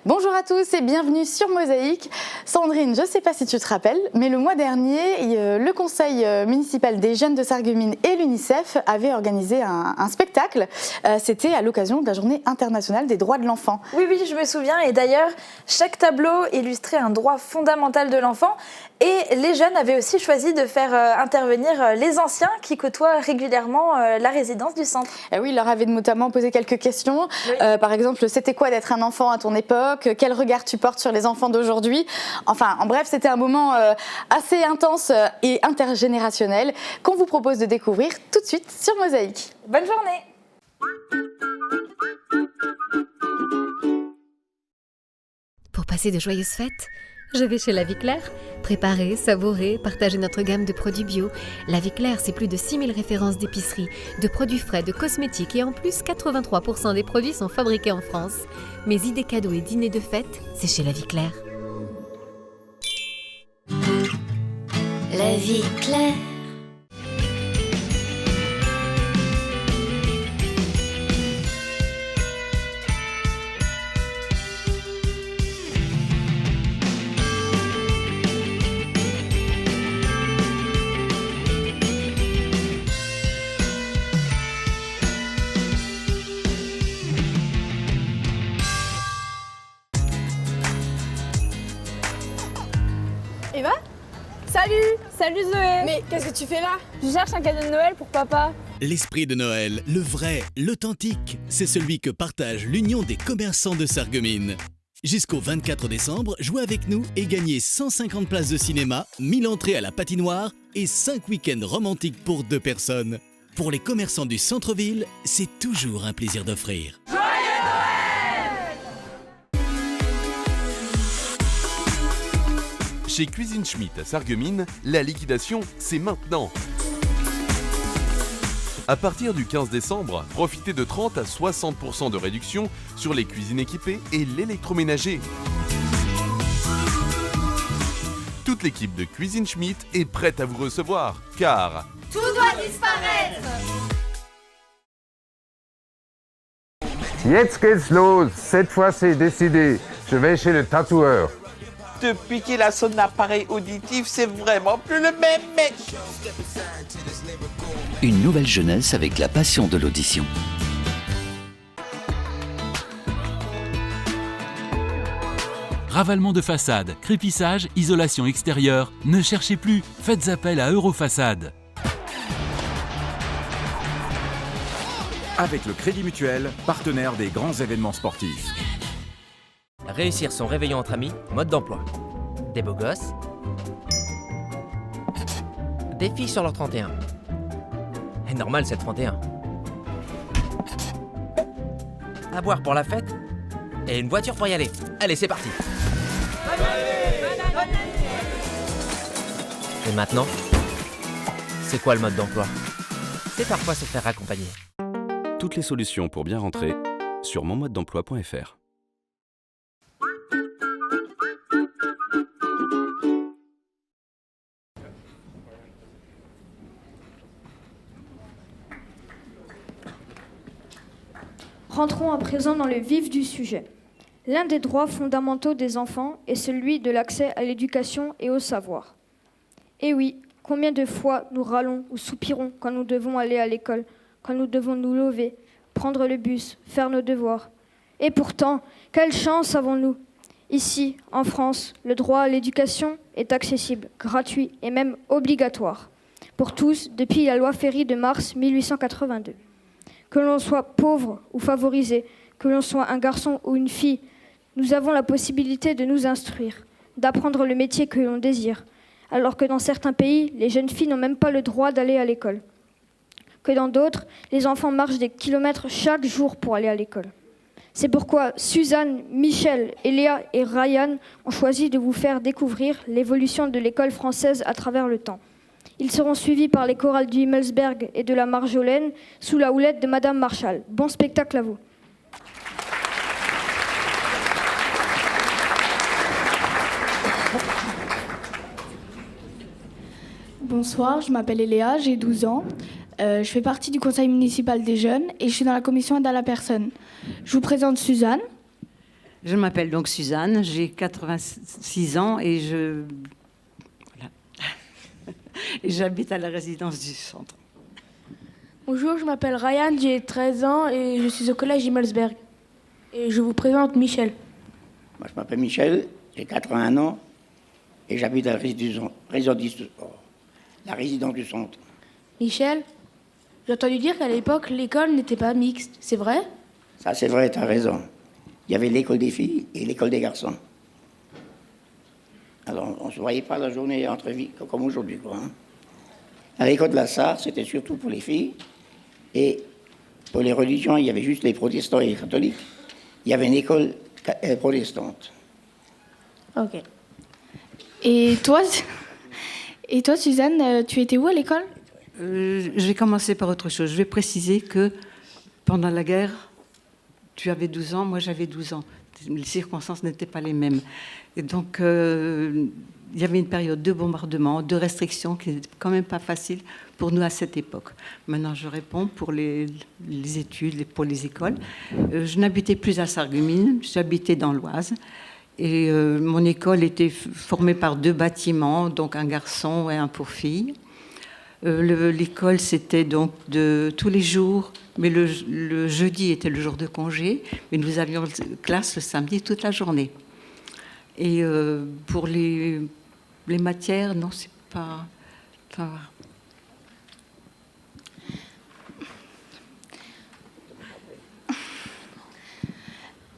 Bonjour à tous et bienvenue sur Mosaïque. Sandrine, je ne sais pas si tu te rappelles, mais le mois dernier, le conseil municipal des jeunes de Sarreguemines et l'UNICEF avaient organisé un spectacle. C'était à l'occasion de la journée internationale des droits de l'enfant. Oui, je me souviens. Et d'ailleurs, chaque tableau illustrait un droit fondamental de l'enfant. Et les jeunes avaient aussi choisi de faire intervenir les anciens qui côtoient régulièrement la résidence du centre. Et oui, ils leur avaient notamment posé quelques questions. Oui. Par exemple, c'était quoi d'être un enfant à ton époque ? Quel regard tu portes sur les enfants d'aujourd'hui ? Enfin, en bref, c'était un moment assez intense et intergénérationnel qu'on vous propose de découvrir tout de suite sur Mosaïque. Bonne journée ! Pour passer de joyeuses fêtes, je vais chez La Vie Claire. Préparer, savourer, partager notre gamme de produits bio. La Vie Claire, c'est plus de 6000 références d'épicerie, de produits frais, de cosmétiques et en plus, 83% des produits sont fabriqués en France. Mes idées cadeaux et dîners de fête, c'est chez La Vie Claire. La Vie Claire. Eva ? Salut Zoé. Mais qu'est-ce que tu fais là ? Je cherche un cadeau de Noël pour papa. L'esprit de Noël, le vrai, l'authentique, c'est celui que partage l'Union des commerçants de Sarreguemines. Jusqu'au 24 décembre, jouez avec nous et gagnez 150 places de cinéma, 1000 entrées à la patinoire et 5 week-ends romantiques pour 2 personnes. Pour les commerçants du centre-ville, c'est toujours un plaisir d'offrir. Chez Cuisine Schmitt à Sarreguemines, la liquidation, c'est maintenant. À partir du 15 décembre, profitez de 30 à 60% de réduction sur les cuisines équipées et l'électroménager. Toute l'équipe de Cuisine Schmitt est prête à vous recevoir, car tout doit disparaître. Jetzt geht's los. Cette fois, c'est décidé. Je vais chez le tatoueur. Depuis qu'il a son appareil auditif, c'est vraiment plus le même mec. Une nouvelle jeunesse avec la passion de l'audition. Ravalement de façade, crépissage, isolation extérieure. Ne cherchez plus, faites appel à Eurofaçade. Avec le Crédit Mutuel, partenaire des grands événements sportifs. Réussir son réveillon entre amis, mode d'emploi. Des beaux gosses. Des filles sur leur 31. Et normal, c'est le 31. À boire pour la fête. Et une voiture pour y aller. Allez, c'est parti. Et maintenant, c'est quoi le mode d'emploi ? C'est parfois se faire accompagner. toutes les solutions pour bien rentrer sur monmodedemploi.fr. Rentrons à présent dans le vif du sujet. L'un des droits fondamentaux des enfants est celui de l'accès à l'éducation et au savoir. Et oui, combien de fois nous râlons ou soupirons quand nous devons aller à l'école, quand nous devons nous lever, prendre le bus, faire nos devoirs. Et pourtant, quelle chance avons-nous ? Ici, en France, le droit à l'éducation est accessible, gratuit et même obligatoire pour tous depuis la loi Ferry de mars 1882. Que l'on soit pauvre ou favorisé, que l'on soit un garçon ou une fille, nous avons la possibilité de nous instruire, d'apprendre le métier que l'on désire, alors que dans certains pays, les jeunes filles n'ont même pas le droit d'aller à l'école. Que dans d'autres, les enfants marchent des kilomètres chaque jour pour aller à l'école. C'est pourquoi Suzanne, Michel, Eléa et Ryan ont choisi de vous faire découvrir l'évolution de l'école française à travers le temps. Ils seront suivis par les chorales du Himmelsberg et de la Marjolaine sous la houlette de Madame Marchal. Bon spectacle à vous. Bonsoir, je m'appelle Eléa, j'ai 12 ans. Je fais partie du conseil municipal des jeunes et je suis dans la commission aide à la personne. Je vous présente Suzanne. Je m'appelle donc Suzanne, j'ai 86 ans et voilà. Et j'habite à la résidence du centre. Bonjour, je m'appelle Ryan, j'ai 13 ans et je suis au collège Himmelsberg. Et je vous présente Michel. Moi, je m'appelle Michel, j'ai 81 ans et j'habite à la résidence du centre. Michel, j'ai entendu dire qu'à l'époque, l'école n'était pas mixte, c'est vrai? Ça, c'est vrai, tu as raison. Il y avait l'école des filles et l'école des garçons. Alors, on ne se voyait pas la journée entre filles comme aujourd'hui, quoi. Hein. À l'école de la Sarre, c'était surtout pour les filles. Et pour les religions, il y avait juste les protestants et les catholiques. Il y avait une école protestante. Ok. Et toi, Suzanne, tu étais où à l'école? Je vais commencer par autre chose. Je vais préciser que pendant la guerre, tu avais 12 ans, moi j'avais 12 ans. Les circonstances n'étaient pas les mêmes. Et donc, il y avait une période de bombardement, de restrictions qui n'était quand même pas facile pour nous à cette époque. Maintenant, je réponds pour les études, pour les écoles. Je n'habitais plus à Sarreguemines, j'habitais dans l'Oise. Et mon école était formée par 2 bâtiments, donc un garçon et un pour filles. L'école, c'était donc de tous les jours, mais le jeudi était le jour de congé, mais nous avions classe le samedi toute la journée. Et pour les matières, non, c'est pas... Enfin,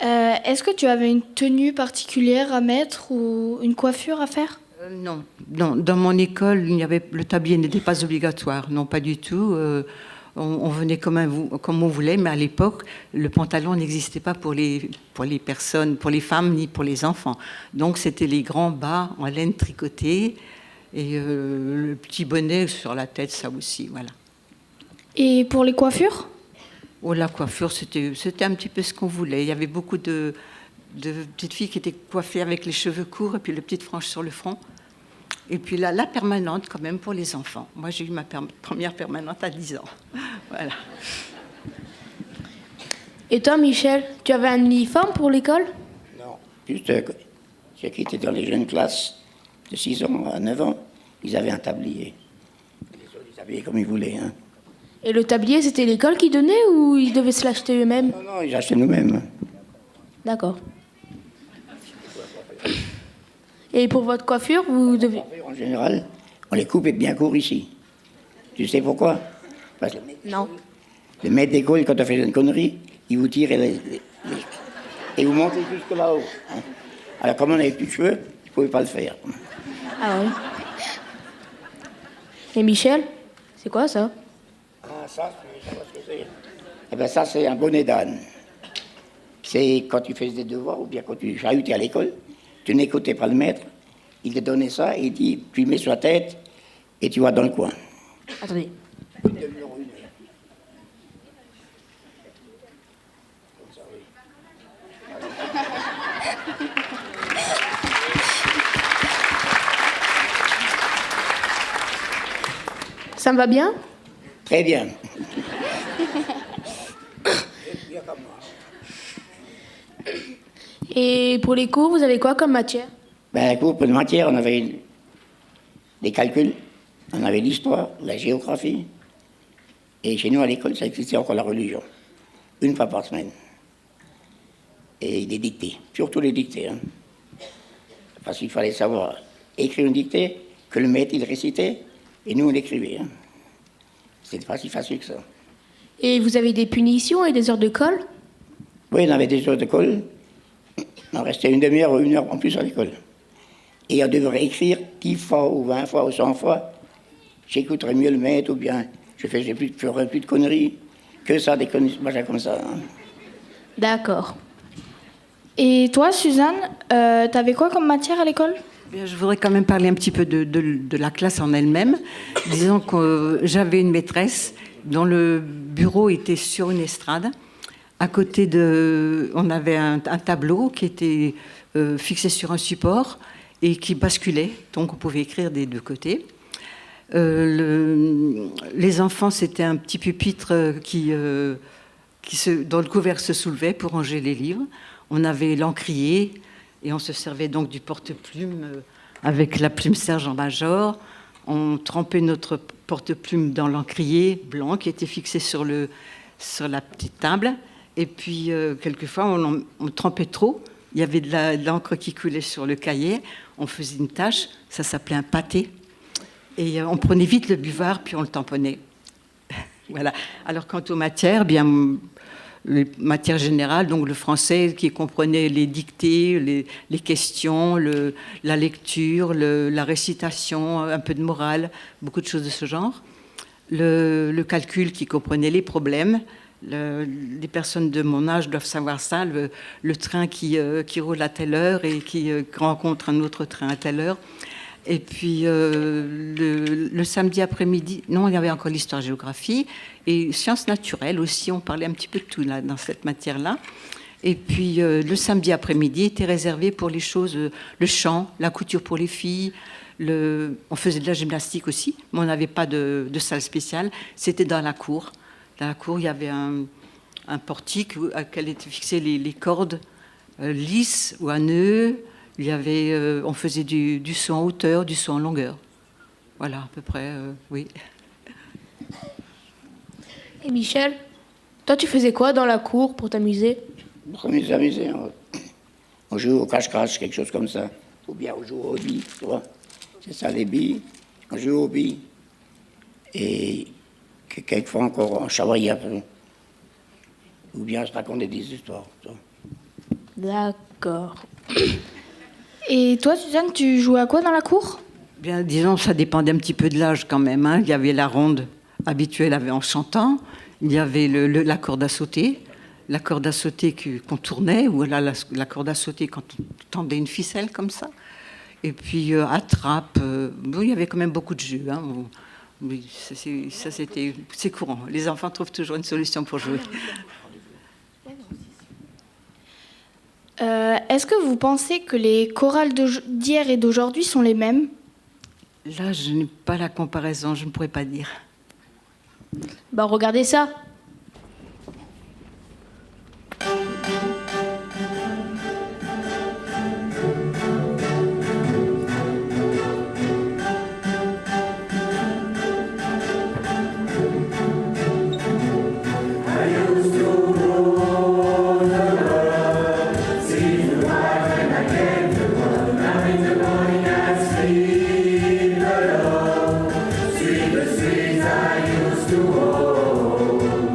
Est-ce que tu avais une tenue particulière à mettre ou une coiffure à faire? Non. Dans mon école, le tablier n'était pas obligatoire, non, pas du tout. On venait comme on voulait, mais à l'époque, le pantalon n'existait pas pour les personnes, pour les femmes, ni pour les enfants. Donc, c'était les grands bas en laine tricotée et le petit bonnet sur la tête, ça aussi, voilà. Et pour les coiffures? Oh, la coiffure, c'était un petit peu ce qu'on voulait. Il y avait beaucoup de petites filles qui étaient coiffées avec les cheveux courts et puis les petites franges sur le front. Et puis la permanente, quand même, pour les enfants. Moi, j'ai eu ma première permanente à 10 ans. Voilà. Et toi, Michel, tu avais un uniforme pour l'école? Non, juste ceux qui étaient dans les jeunes classes, de 6 ans à 9 ans, ils avaient un tablier. Les autres, ils s'habillaient comme ils voulaient. Hein. Et le tablier, c'était l'école qui donnait ou ils devaient se l'acheter eux-mêmes? Non, ils achetaient nous-mêmes. D'accord. Et pour votre coiffure, vous devez... En général, on les coupe bien court ici. Tu sais pourquoi? Parce que non. Le maître d'école, quand on fait une connerie, il vous tire et vous montez jusque là-haut. Hein. Alors, comme on n'avait plus de cheveux, il ne pouvait pas le faire. Ah oui. Et Michel, c'est quoi ça? Ah, ça, je sais pas ce que c'est. Eh bien, ça, c'est un bonnet d'âne. C'est quand tu faisais des devoirs ou bien quand tu chahutais à l'école, tu n'écoutais pas le maître, il te donnait ça et il dit, tu le mets sur la tête et tu vas dans le coin. Attendez. Ça me va bien? Très bien. Et pour les cours, vous avez quoi comme matière? Ben, pour les matières, on avait des calculs, on avait l'histoire, la géographie. Et chez nous, à l'école, ça existait encore la religion. Une fois par semaine. Et des dictées, surtout les dictées. Hein. Parce qu'il fallait savoir écrire une dictée, que le maître, il récitait, et nous, on l'écrivait. Hein. C'était pas si facile que ça. Et vous avez des punitions et des heures de colle? Oui, on avait des heures de colle. On restait une demi-heure ou 1 heure en plus à l'école. Et on devrait écrire 10 fois ou 20 fois ou 100 fois. J'écouterais mieux le maître ou bien je ferais plus de conneries. Que ça, des conneries, moi j'ai comme ça. Hein. D'accord. Et toi, Suzanne, t'avais quoi comme matière à l'école? Je voudrais quand même parler un petit peu de la classe en elle-même. Disons que j'avais une maîtresse dont le bureau était sur une estrade. À côté on avait un tableau qui était fixé sur un support et qui basculait, donc on pouvait écrire des 2 côtés. Les enfants, c'était un petit pupitre dont le couvert se soulevait pour ranger les livres. On avait l'encrier et on se servait donc du porte-plume avec la plume sergent-major. On trempait notre porte-plume dans l'encrier blanc qui était fixé sur la petite table. Et puis, quelquefois, on trempait trop. Il y avait de l'encre qui coulait sur le cahier. On faisait une tache. Ça s'appelait un pâté. Et on prenait vite le buvard, puis on le tamponnait. Voilà. Alors, quant aux matières, bien, les matières générales, donc le français qui comprenait les dictées, les questions, la lecture, la récitation, un peu de morale, beaucoup de choses de ce genre. Le calcul qui comprenait les problèmes. Les personnes de mon âge doivent savoir ça, le train qui roule à telle heure et qui rencontre un autre train à telle heure. Et puis le samedi après-midi, non, il y avait encore l'histoire-géographie et sciences naturelles aussi, on parlait un petit peu de tout là, dans cette matière-là. Et puis le samedi après-midi était réservé pour les choses, le chant, la couture pour les filles, on faisait de la gymnastique aussi, mais on n'avait pas de salle spéciale, c'était dans la cour. Dans la cour, il y avait un portique à laquelle étaient fixées les cordes lisses ou à nœuds. Il y avait, on faisait du saut en hauteur, du saut en longueur. Voilà, à peu près, oui. Et Michel, toi, tu faisais quoi dans la cour pour t'amuser? Pour m'amuser, on joue au cache-cache, quelque chose comme ça. Ou bien on joue aux billes, tu vois. C'est ça, les billes. On joue aux billes. Et quelquefois encore, on chamaillait un peu. Ou bien on se racontait des histoires. D'accord. Et toi, Suzanne, tu jouais à quoi dans la cour? Bien, disons, ça dépendait un petit peu de l'âge quand même. Hein. Il y avait la ronde habituelle en chantant. Il y avait la corde à sauter. La corde à sauter qu'on tournait, ou la corde à sauter quand on tendait une ficelle comme ça. Et puis, attrape. Bon, il y avait quand même beaucoup de jeux. Hein. Oui, c'est courant. Les enfants trouvent toujours une solution pour jouer. Est-ce que vous pensez que les chorales d'hier et d'aujourd'hui sont les mêmes? Là, je n'ai pas la comparaison, je ne pourrais pas dire. Bah, regardez ça. Sweet the streets I used to walk.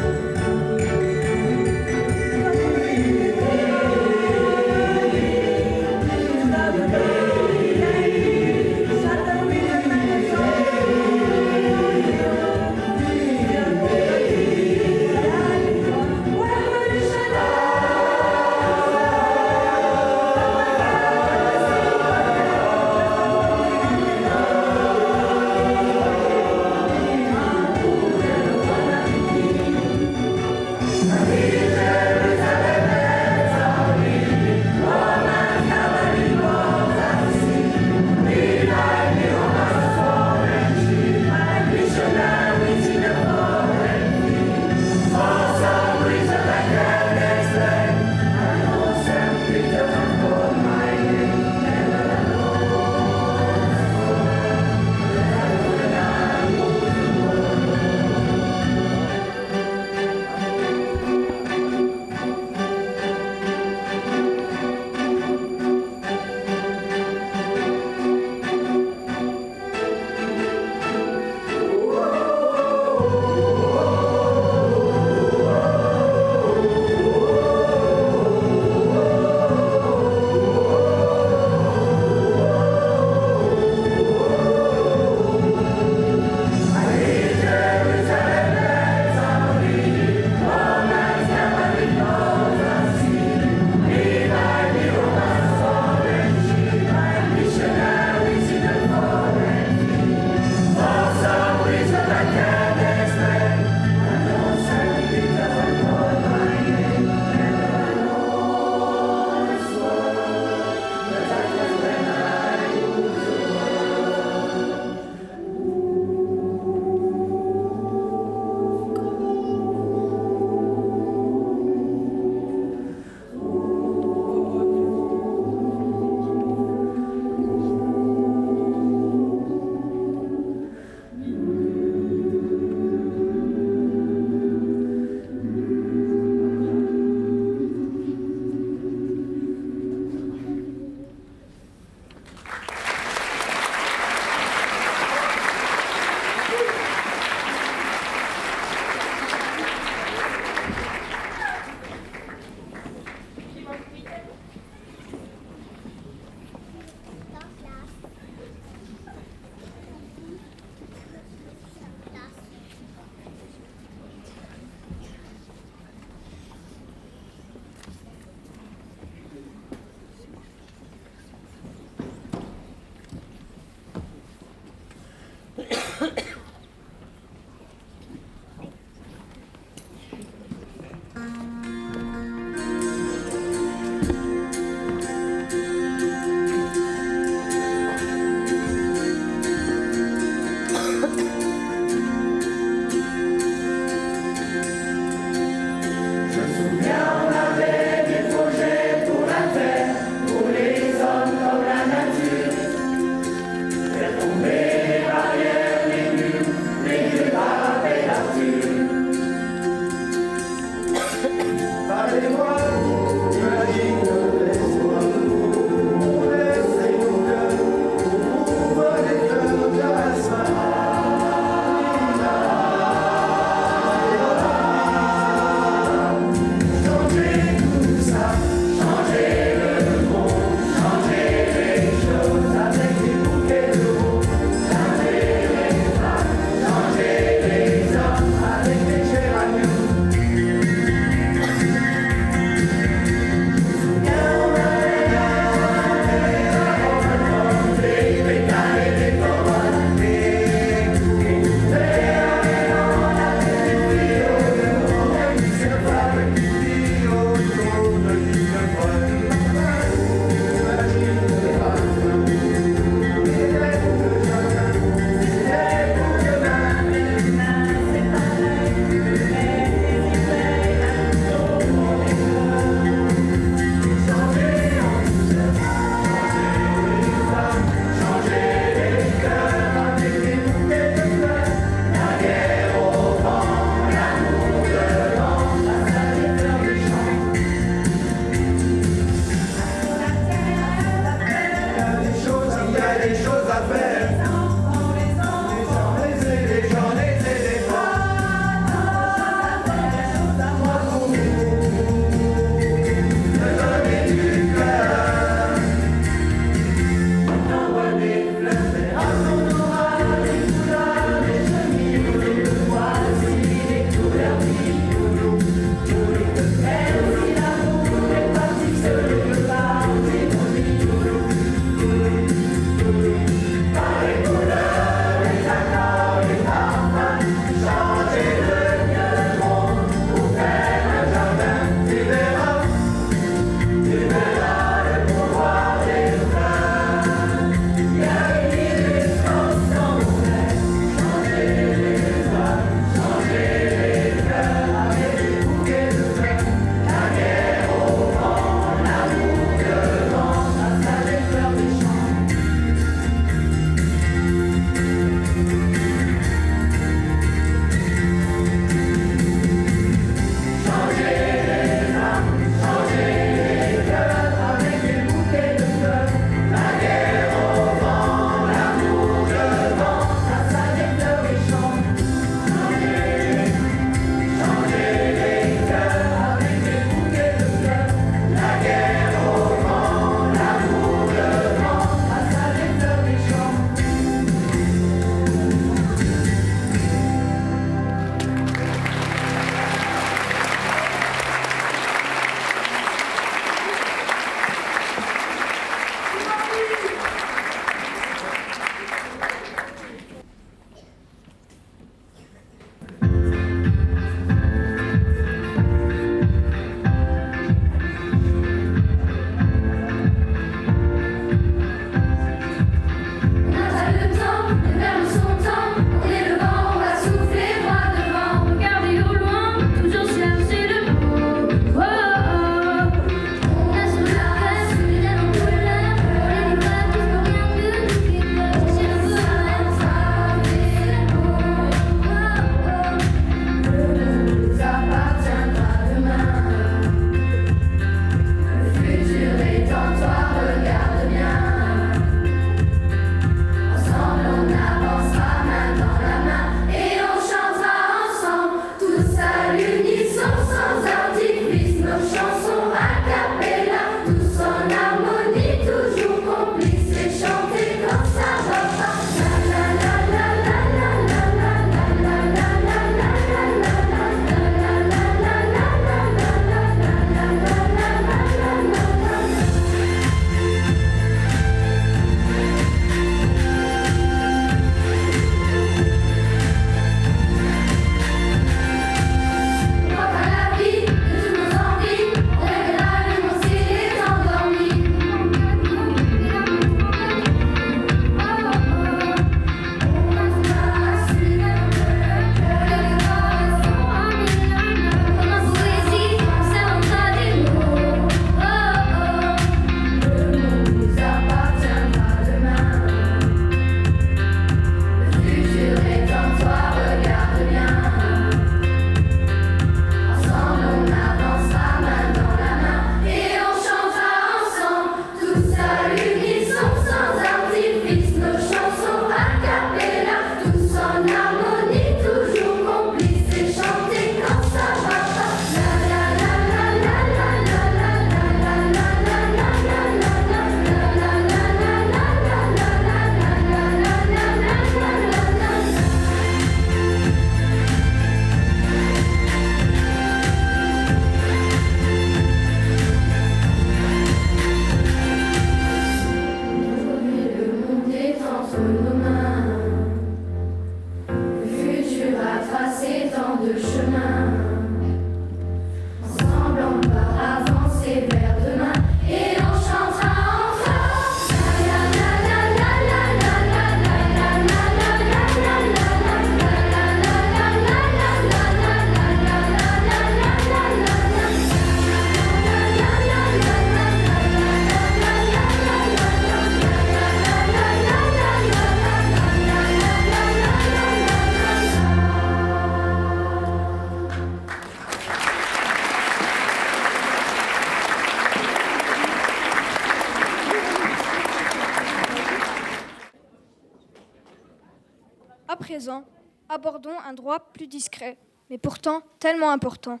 présent, abordons un droit plus discret, mais pourtant tellement important,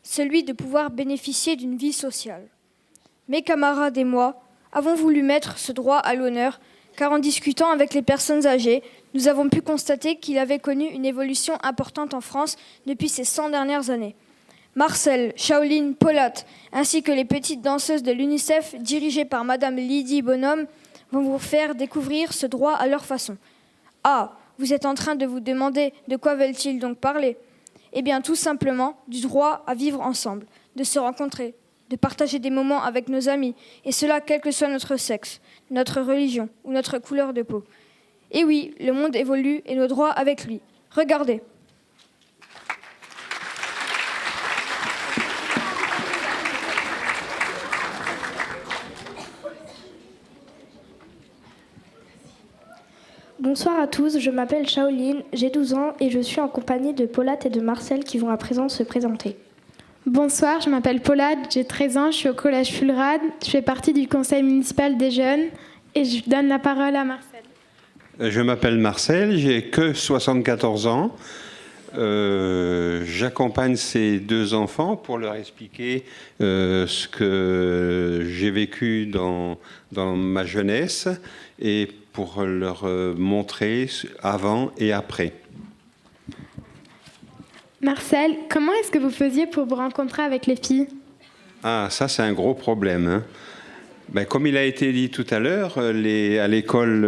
celui de pouvoir bénéficier d'une vie sociale. Mes camarades et moi avons voulu mettre ce droit à l'honneur, car en discutant avec les personnes âgées, nous avons pu constater qu'il avait connu une évolution importante en France depuis ces 100 dernières années. Marcel, Shaolin, Paulette, ainsi que les petites danseuses de l'UNICEF dirigées par Madame Lydie Bonhomme vont vous faire découvrir ce droit à leur façon. Ah, vous êtes en train de vous demander de quoi veulent-ils donc parler ? Eh bien, tout simplement du droit à vivre ensemble, de se rencontrer, de partager des moments avec nos amis, et cela quel que soit notre sexe, notre religion ou notre couleur de peau. Et oui, le monde évolue et nos droits avec lui. Regardez. Bonsoir à tous, je m'appelle Shaolin, j'ai 12 ans et je suis en compagnie de Paulette et de Marcel qui vont à présent se présenter. Bonsoir, je m'appelle Paulette, j'ai 13 ans, je suis au collège Fulrad, je fais partie du conseil municipal des jeunes et je donne la parole à Marcel. Je m'appelle Marcel, j'ai que 74 ans. J'accompagne ces deux enfants pour leur expliquer ce que j'ai vécu dans ma jeunesse et pour leur montrer avant et après. Marcel, comment est-ce que vous faisiez pour vous rencontrer avec les filles ? Ah, ça c'est un gros problème, hein. Ben, comme il a été dit tout à l'heure, à l'école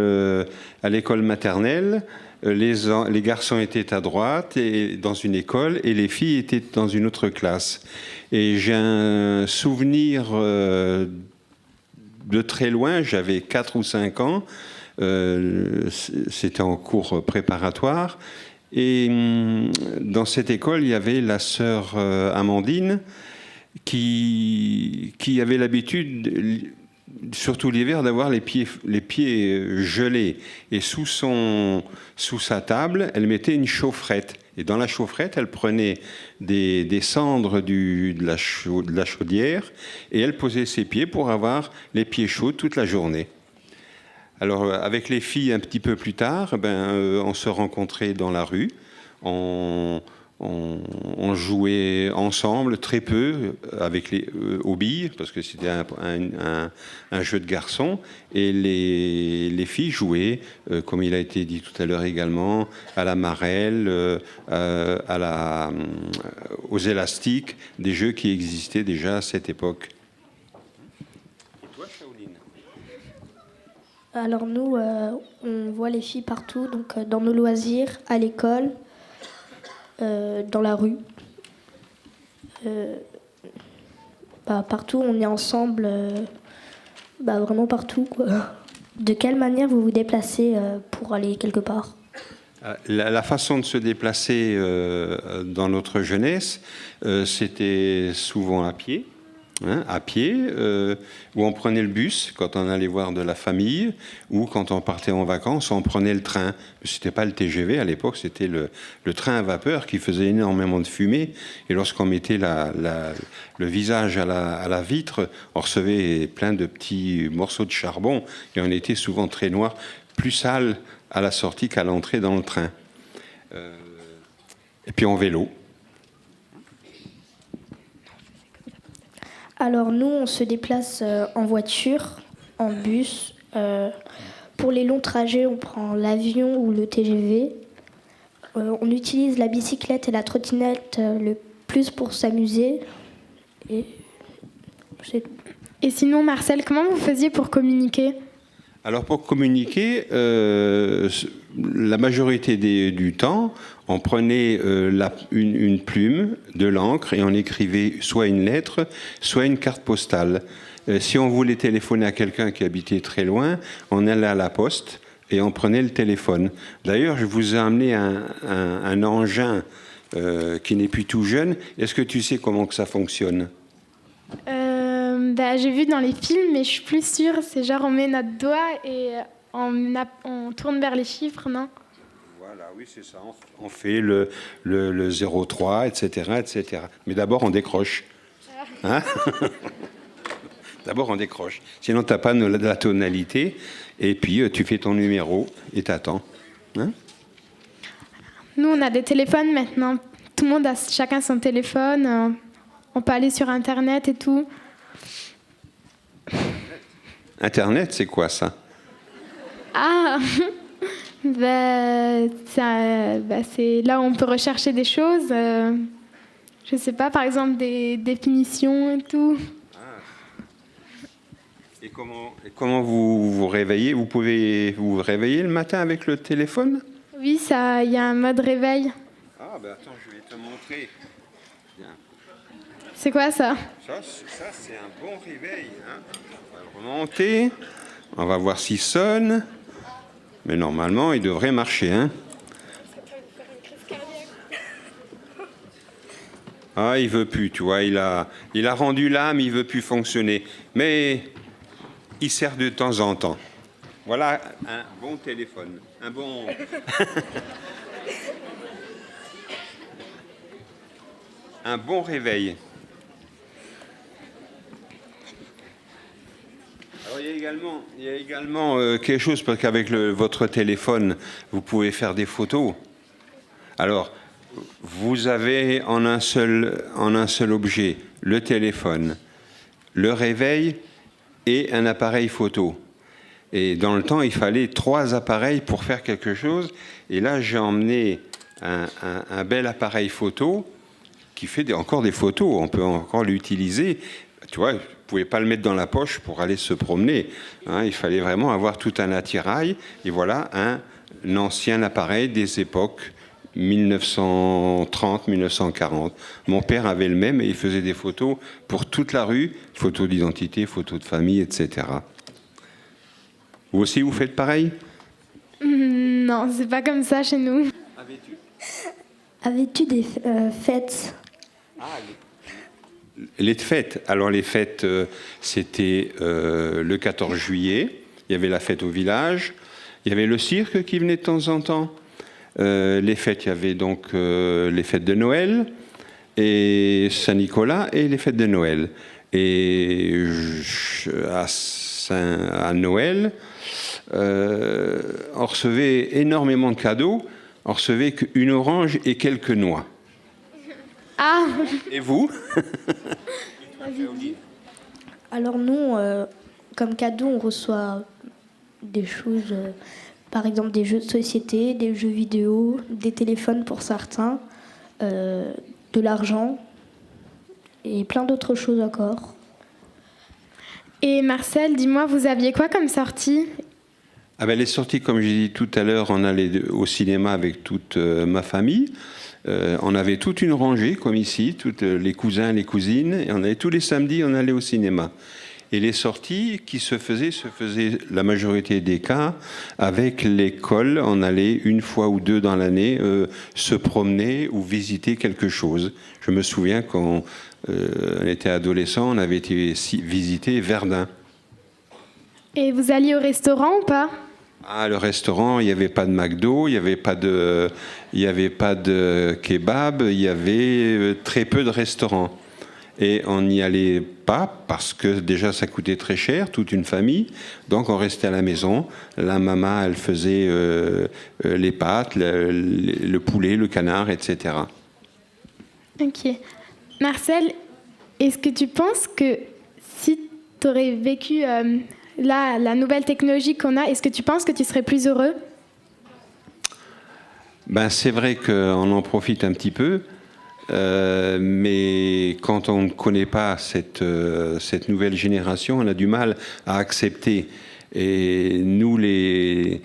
maternelle, les garçons étaient à droite et dans une école et les filles étaient dans une autre classe. Et j'ai un souvenir de très loin, j'avais 4 ou 5 ans, c'était en cours préparatoire. Et dans cette école, il y avait la sœur Amandine qui avait l'habitude, surtout l'hiver, d'avoir les pieds gelés. Et sous sa table, elle mettait une chaufferette. Et dans la chaufferette, elle prenait des cendres de la chaudière et elle posait ses pieds pour avoir les pieds chauds toute la journée. Alors, avec les filles, un petit peu plus tard, on se rencontrait dans la rue. On jouait ensemble très peu avec aux billes, parce que c'était un jeu de garçons. Et les filles jouaient, comme il a été dit tout à l'heure également, à la marelle, aux élastiques, des jeux qui existaient déjà à cette époque. Alors nous, on voit les filles partout, donc dans nos loisirs, à l'école, dans la rue. Partout, on est ensemble, vraiment partout, quoi. De quelle manière vous vous déplacez pour aller quelque part ? La façon de se déplacer dans notre jeunesse, c'était souvent à pied. Ou on prenait le bus quand on allait voir de la famille, ou quand on partait en vacances, on prenait le train. C'était pas le TGV à l'époque, c'était le train à vapeur qui faisait énormément de fumée. Et lorsqu'on mettait le visage à la vitre, on recevait plein de petits morceaux de charbon et on était souvent très noir, plus sale à la sortie qu'à l'entrée dans le train. Et puis en vélo. Alors nous, on se déplace en voiture, en bus. Pour les longs trajets, on prend l'avion ou le TGV. On utilise la bicyclette et la trottinette le plus pour s'amuser. Et sinon, Marcel, comment vous faisiez pour communiquer ? Alors pour communiquer, la majorité du temps, on prenait une plume, de l'encre et on écrivait soit une lettre, soit une carte postale. Si on voulait téléphoner à quelqu'un qui habitait très loin, on allait à la poste et on prenait le téléphone. D'ailleurs, je vous ai amené un engin qui n'est plus tout jeune. Est-ce que tu sais comment que ça fonctionne ? J'ai vu dans les films, mais je suis plus sûre. C'est genre on met notre doigt et on tourne vers les chiffres, non ? Voilà, oui, c'est ça. On fait le 03, etc., etc. Mais d'abord, on décroche. Hein ? D'abord, on décroche. Sinon, tu n'as pas la tonalité. Et puis, tu fais ton numéro et t'attends. Hein ? Nous, on a des téléphones maintenant. Tout le monde a chacun son téléphone. On peut aller sur Internet et tout. Internet, c'est quoi ça? Ah c'est là où on peut rechercher des choses. Je sais pas, par exemple, des définitions et tout. Et comment vous vous réveillez? Vous pouvez vous réveiller le matin avec le téléphone? Oui, il y a un mode réveil. Ah, ben attends, je vais te montrer. Bien. C'est quoi ça? Ça c'est un bon réveil. Hein. On va le remonter. On va voir s'il sonne. Mais normalement, il devrait marcher. Hein. Ah, il veut plus, tu vois. Il a rendu l'âme, il veut plus fonctionner. Mais il sert de temps en temps. Voilà un bon téléphone. Un bon... un bon réveil. Alors, il y a également quelque chose, parce qu'avec votre téléphone, vous pouvez faire des photos. Alors, vous avez en un seul objet le téléphone, le réveil et un appareil photo. Et dans le temps, il fallait 3 appareils pour faire quelque chose. Et là, j'ai emmené un bel appareil photo qui fait encore des photos. On peut encore l'utiliser. Tu vois, vous ne pouvez pas le mettre dans la poche pour aller se promener. Hein, il fallait vraiment avoir tout un attirail. Et voilà un ancien appareil des époques 1930, 1940. Mon père avait le même et il faisait des photos pour toute la rue. Photos d'identité, photos de famille, etc. Vous aussi, vous faites pareil? Non, c'est pas comme ça chez nous. Avais-tu des fêtes? Les fêtes. Alors les fêtes, c'était le 14 juillet. Il y avait la fête au village. Il y avait le cirque qui venait de temps en temps. Les fêtes, il y avait donc les fêtes de Noël et Saint-Nicolas et les fêtes de Noël. Et à Noël, on recevait énormément de cadeaux. On recevait qu'une orange et quelques noix. Ah. Et vous? Alors nous, comme cadeau, on reçoit des choses, par exemple des jeux de société, des jeux vidéo, des téléphones pour certains, de l'argent et plein d'autres choses encore. Et Marcel, dis-moi, vous aviez quoi comme sortie? Ah ben, les sorties, comme j'ai dit tout à l'heure, on allait au cinéma avec toute ma famille. On avait toute une rangée, comme ici, tous les cousins, les cousines. Et on allait tous les samedis, on allait au cinéma. Et les sorties qui se faisaient la majorité des cas avec l'école. On allait une fois ou deux dans l'année se promener ou visiter quelque chose. Je me souviens quand on était adolescent, on avait été visiter Verdun. Et vous alliez au restaurant ou pas? Ah, le restaurant, il n'y avait pas de McDo, il n'y avait pas de kebab, il y avait très peu de restaurants. Et on n'y allait pas parce que déjà ça coûtait très cher, toute une famille. Donc on restait à la maison. La maman, elle faisait les pâtes, le poulet, le canard, etc. Ok. Marcel, est-ce que tu penses que si tu aurais vécu la nouvelle technologie qu'on a, est-ce que tu penses que tu serais plus heureux? Ben, c'est vrai qu'on en profite un petit peu, mais quand on ne connaît pas cette nouvelle génération, on a du mal à accepter. Et nous, les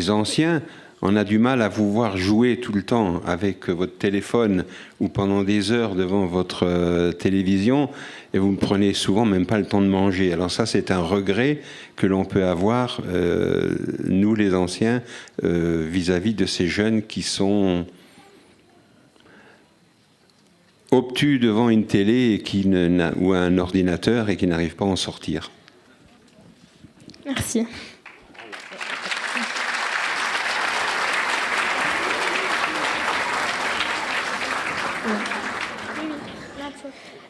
anciens, on a du mal à vous voir jouer tout le temps avec votre téléphone ou pendant des heures devant votre télévision et vous ne prenez souvent même pas le temps de manger. Alors ça, c'est un regret que l'on peut avoir, nous les anciens, vis-à-vis de ces jeunes qui sont obtus devant une télé ou un ordinateur et qui n'arrivent pas à en sortir. Merci.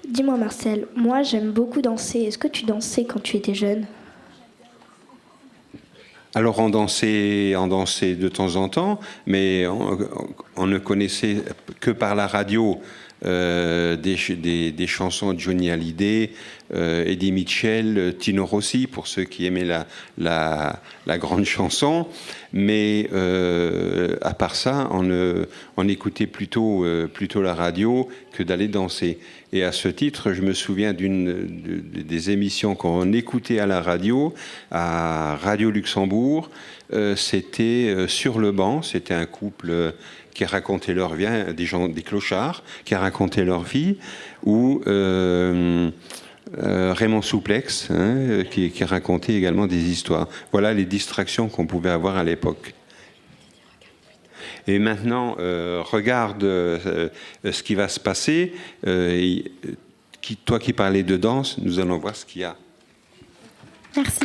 Dis-moi Marcel, moi j'aime beaucoup danser. Est-ce que tu dansais quand tu étais jeune? Alors on dansait de temps en temps, mais on ne connaissait que par la radio des chansons de Johnny Hallyday, Eddie Mitchell, Tino Rossi, pour ceux qui aimaient la grande chanson. Mais à part ça, on écoutait plutôt la radio que d'aller danser. Et à ce titre, je me souviens des émissions qu'on écoutait à la radio, à Radio Luxembourg. C'était Sur le banc, c'était un couple qui racontait leur vie, des clochards, qui racontaient leur vie, ou Raymond Souplex, qui racontait également des histoires. Voilà les distractions qu'on pouvait avoir à l'époque. Et maintenant, regarde ce qui va se passer. Toi qui parlais de danse, nous allons voir ce qu'il y a. Merci.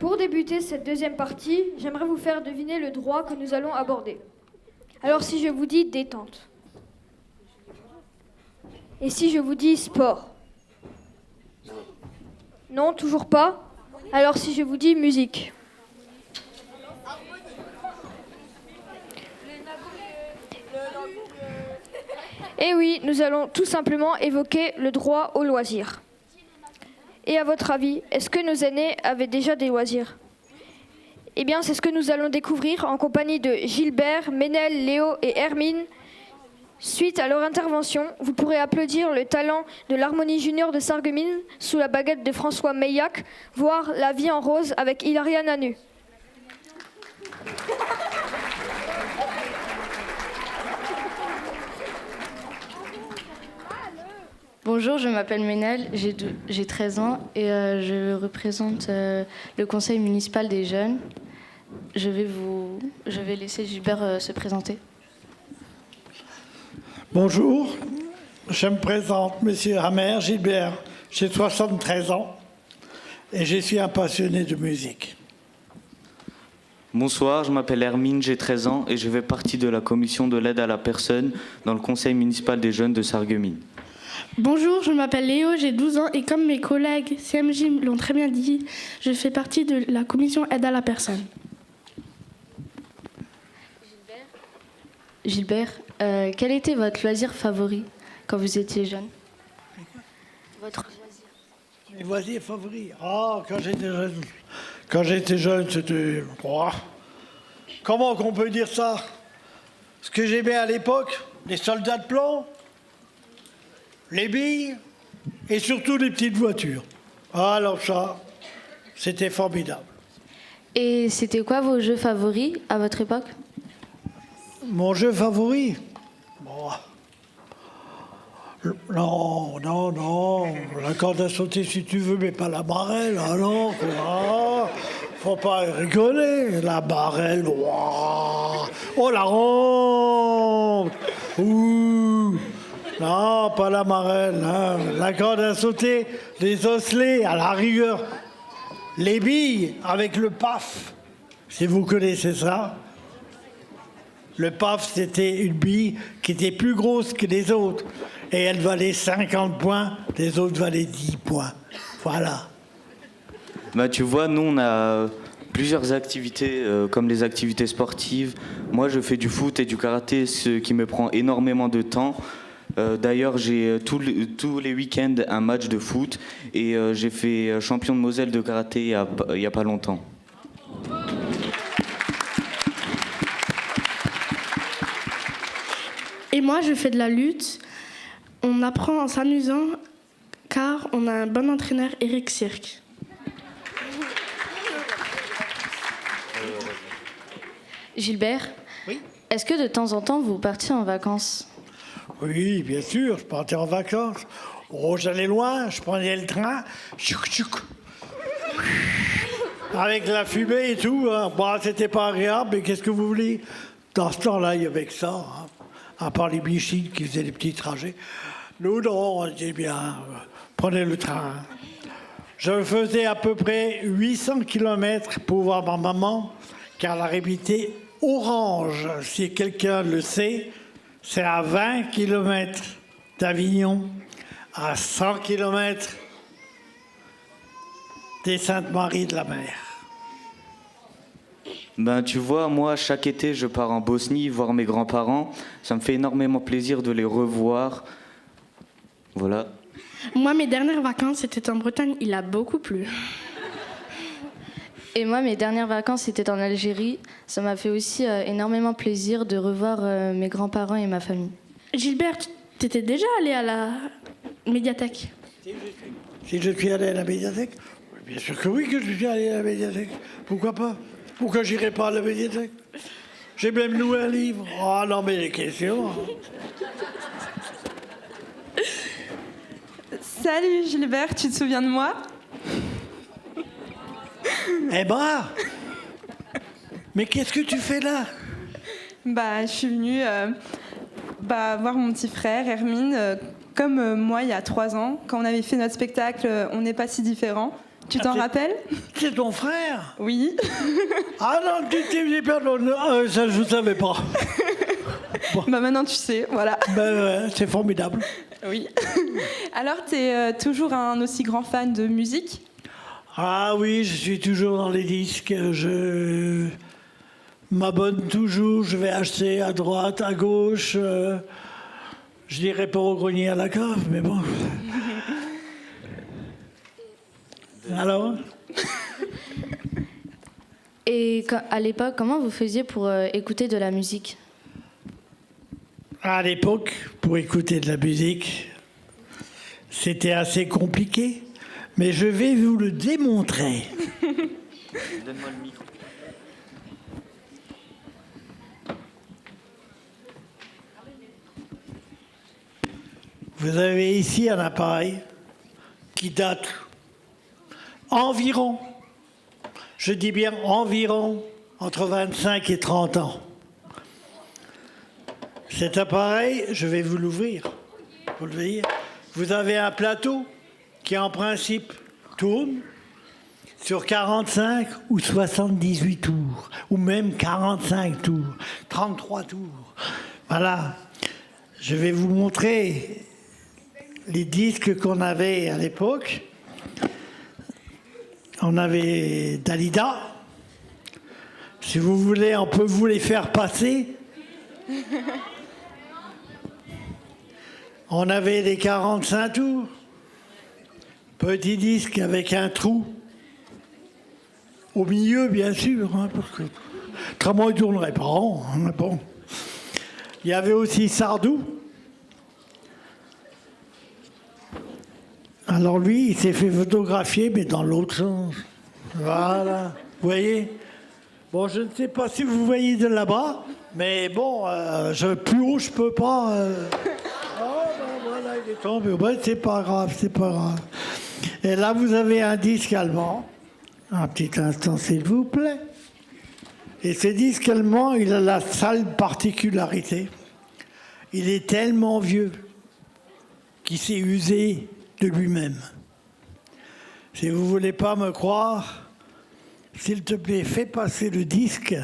Pour débuter cette deuxième partie, j'aimerais vous faire deviner le droit que nous allons aborder. Alors si je vous dis détente, et si je vous dis sport? Non, toujours pas? Alors si je vous dis musique? Eh oui, nous allons tout simplement évoquer le droit au loisir. Et à votre avis, est-ce que nos aînés avaient déjà des loisirs? Eh bien, c'est ce que nous allons découvrir en compagnie de Gilbert, Ménel, Léo et Hermine. Suite à leur intervention, vous pourrez applaudir le talent de l'harmonie junior de Sarreguemines sous la baguette de François Meillac, voir La vie en rose avec Hilaria Nanu. Bonjour, je m'appelle Ménel, j'ai 13 ans et je représente le conseil municipal des jeunes. Je vais laisser Gilbert se présenter. Bonjour, je me présente, Monsieur Hammer, Gilbert. J'ai 73 ans et je suis un passionné de musique. Bonsoir, je m'appelle Hermine, j'ai 13 ans et je fais partie de la commission de l'aide à la personne dans le conseil municipal des jeunes de Sarreguemines. Bonjour, je m'appelle Léo, j'ai 12 ans et comme mes collègues CMJ l'ont très bien dit, je fais partie de la commission aide à la personne. Gilbert, quel était votre loisir favori quand vous étiez jeune? Votre loisir? Mes loisirs favoris? Quand j'étais jeune, c'était... Oh, comment qu'on peut dire ça? Ce que j'aimais à l'époque, les soldats de plomb, les billes et surtout les petites voitures. Ah, alors ça, c'était formidable. Et c'était quoi vos jeux favoris à votre époque? Mon jeu favori? Bon. Non. La corde à sauter si tu veux, mais pas la barrelle. Ah non, faut pas rigoler. La barrelle, oh la ronde. Ouh. Non, pas la marelle. Hein. La corde à sauter, les osselets, à la rigueur. Les billes avec le paf, si vous connaissez ça. Le paf, c'était une bille qui était plus grosse que les autres. Et elle valait 50 points, les autres valaient 10 points. Voilà. Bah, tu vois, nous, on a plusieurs activités, comme les activités sportives. Moi, je fais du foot et du karaté, ce qui me prend énormément de temps. D'ailleurs, j'ai tous les week-ends un match de foot et j'ai fait champion de Moselle de karaté il y a pas longtemps. Et moi, je fais de la lutte. On apprend en s'amusant car on a un bon entraîneur, Eric Cirque. Gilbert, oui? Est-ce que de temps en temps vous partiez en vacances? Oui, bien sûr, je partais en vacances. Oh, j'allais loin, je prenais le train. Tchouk, tchouk. Avec la fumée et tout. Hein. Bon, c'était pas agréable, mais qu'est-ce que vous voulez? Dans ce temps-là, il y avait que ça. Hein. À part les bichines qui faisaient des petits trajets. Nous, non, on disait bien, prenez le train. Je faisais à peu près 800 km pour voir ma maman, car la habité Orange, si quelqu'un le sait, c'est à 20 km d'Avignon, à 100 km des Saintes-Maries de la Mer. Ben, tu vois, moi, chaque été, je pars en Bosnie voir mes grands-parents. Ça me fait énormément plaisir de les revoir. Voilà. Moi, mes dernières vacances, c'était en Bretagne. Il a beaucoup plu. Et moi, mes dernières vacances, c'était en Algérie. Ça m'a fait aussi énormément plaisir de revoir mes grands-parents et ma famille. Gilbert, tu étais déjà allé à la médiathèque? Si je suis allé à la médiathèque? Bien sûr que oui que je suis allé à la médiathèque. Pourquoi pas? Pourquoi j'irai pas à la médiathèque? J'ai même loué un livre. Oh non, mais les questions. Salut Gilbert, tu te souviens de moi? Eh ben, mais qu'est-ce que tu fais là? Bah, je suis venue voir mon petit frère Hermine, comme moi il y a 3 ans, quand on avait fait notre spectacle On n'est pas si différents. Tu t'en rappelles? C'est ton frère? Oui. Ah non, tu t'es perdu. Ça, je ne savais pas. Bon. Bah maintenant tu sais, voilà. Ben, c'est formidable. Oui. Alors, tu es toujours un aussi grand fan de musique? Ah oui, je suis toujours dans les disques. Je m'abonne toujours. Je vais acheter à droite, à gauche. Je dirais pas au grenier à la cave, mais bon. Alors? Et à l'époque, comment vous faisiez pour écouter de la musique? À l'époque, pour écouter de la musique, c'était assez compliqué, mais je vais vous le démontrer. Donne-moi le micro. Vous avez ici un appareil qui date environ, je dis bien environ, entre 25 et 30 ans. Cet appareil, je vais vous l'ouvrir. Vous le voyez. Vous avez un plateau qui, en principe, tourne sur 45 ou 78 tours, ou même 45 tours, 33 tours. Voilà. Je vais vous montrer les disques qu'on avait à l'époque. On avait Dalida. Si vous voulez, on peut vous les faire passer. On avait des 45 tours. Petit disque avec un trou. Au milieu, bien sûr, hein, parce que autrement, il ne tournerait pas. Hein, bon. Il y avait aussi Sardou. Alors lui, il s'est fait photographier, mais dans l'autre sens. Voilà. Vous voyez? Bon, je ne sais pas si vous voyez de là-bas, mais bon, plus haut, je peux pas. Oh, ben voilà, il est tombé. Ben, c'est pas grave, c'est pas grave. Et là, vous avez un disque allemand. Un petit instant, s'il vous plaît. Et ce disque allemand, il a la sale particularité. Il est tellement vieux qu'il s'est usé de lui-même. Si vous ne voulez pas me croire, s'il te plaît, fais passer le disque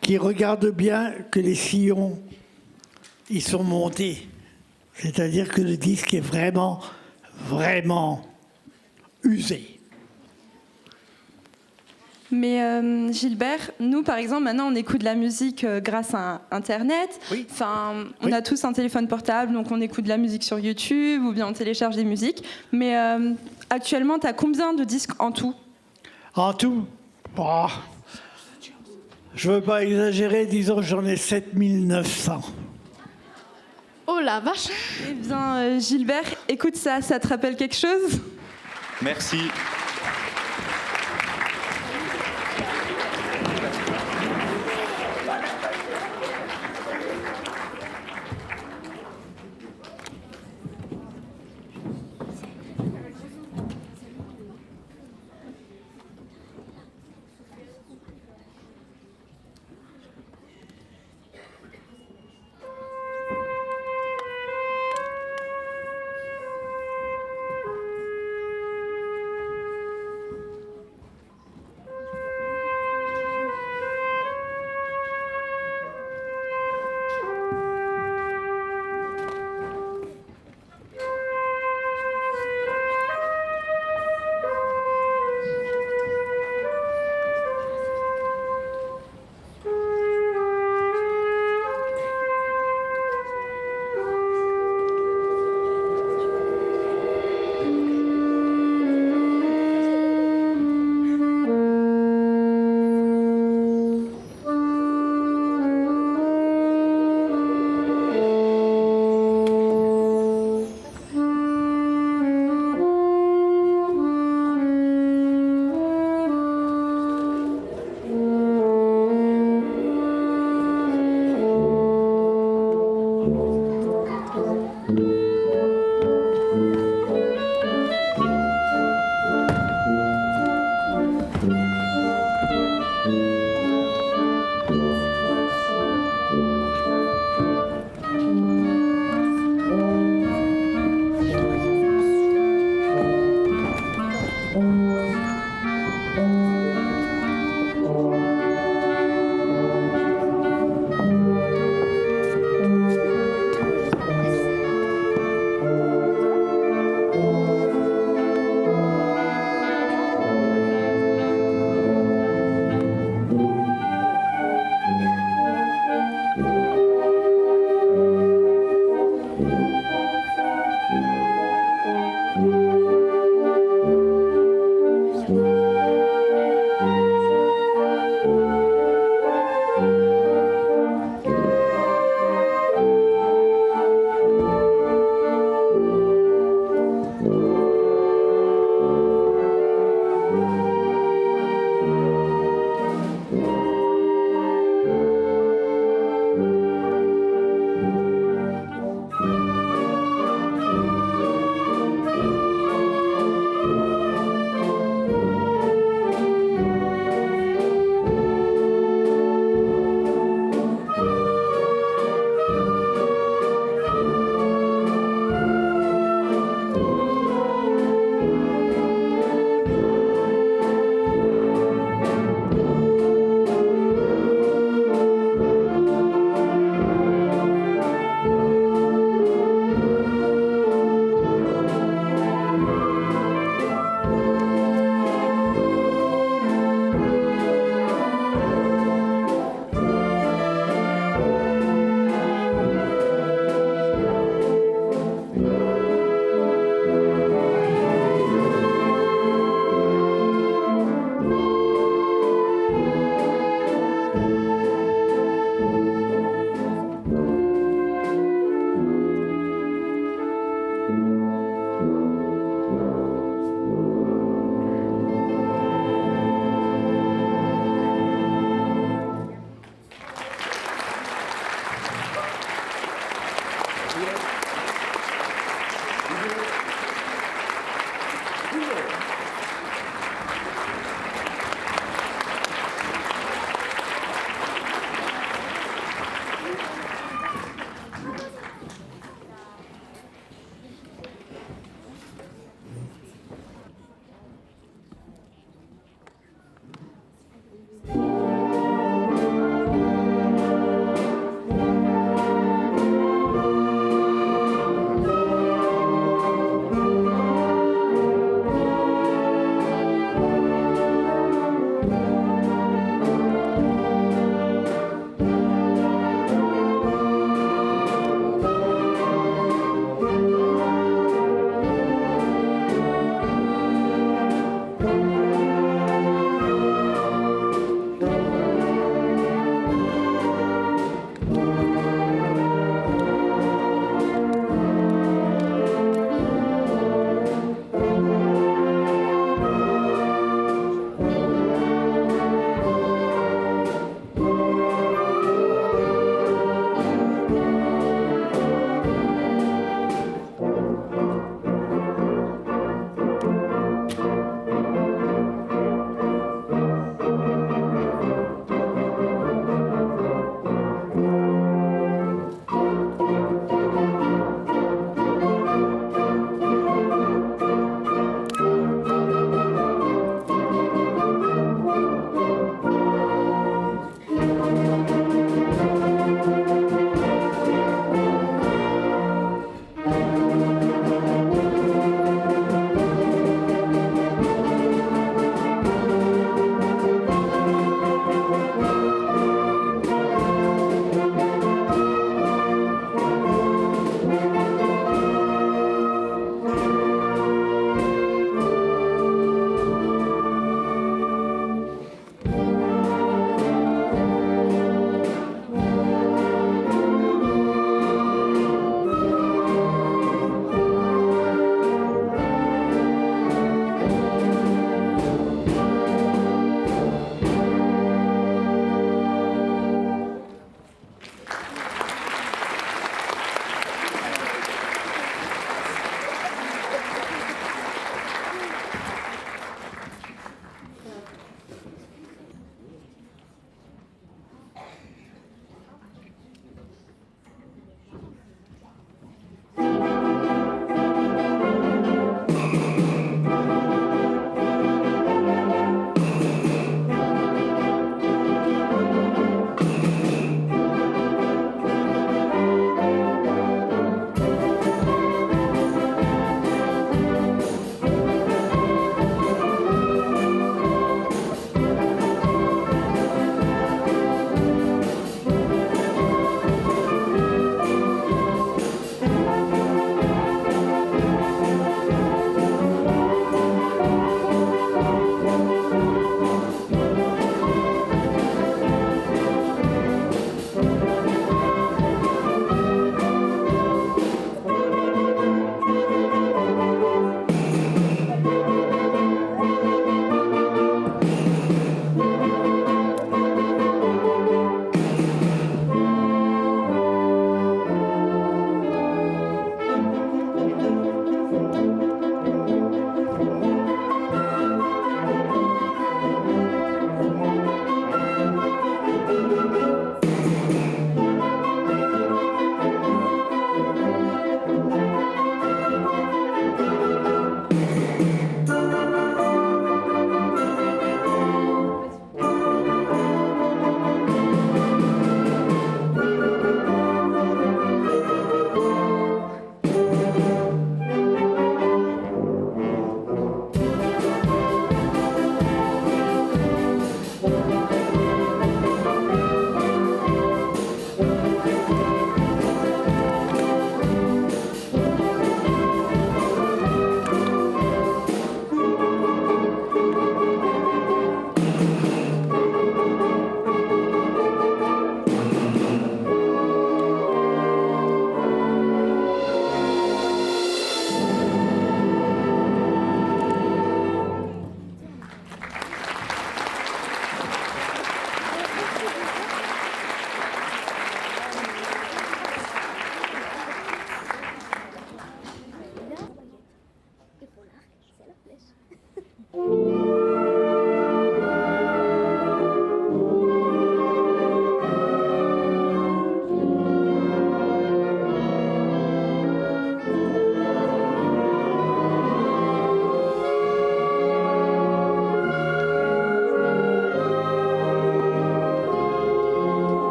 qui regarde bien que les sillons, ils sont montés. C'est-à-dire que le disque est vraiment, vraiment usé. Mais Gilbert, nous par exemple, maintenant on écoute de la musique grâce à Internet. Oui. Enfin, on a tous un téléphone portable, donc on écoute de la musique sur YouTube ou bien on télécharge des musiques. Mais actuellement, tu as combien de disques en tout? En tout, je ne veux pas exagérer, disons que j'en ai 7900. Oh la vache! Eh bien, Gilbert, écoute ça te rappelle quelque chose? Merci.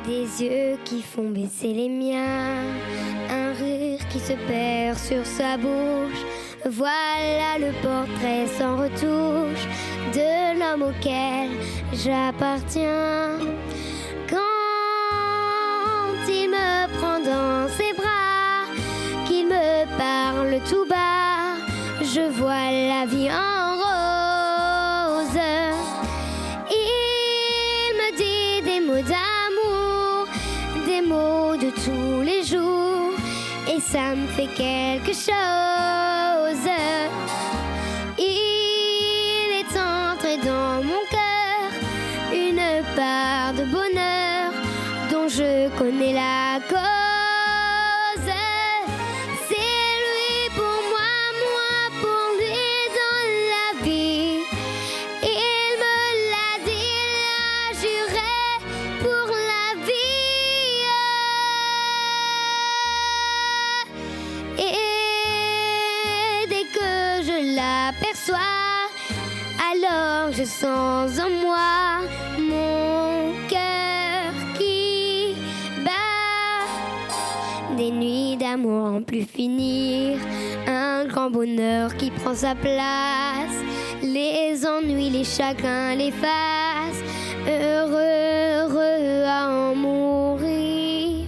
Des yeux qui font baisser les miens, un rire qui se perd sur sa bouche. Voilà le portrait sans retouche de l'homme auquel j'appartiens. Quand il me prend dans ses bras, qu'il me parle tout bas, je vois la vie en rose. Il me dit des mots d'amour, des mots de tous les jours, et ça me fait quelque chose. Il est entré dans mon cœur une part de bonheur dont je connais la cause. C'est lui pour moi, moi pour lui dans la vie. Il me l'a dit, il l'a juré pour la vie. Et dès que je l'aperçois, alors je sens en moi mon cœur qui bat. Des nuits d'amour en plus finir, un grand bonheur qui prend sa place. Les ennuis, les chagrins, les faces, heureux, heureux à en mourir.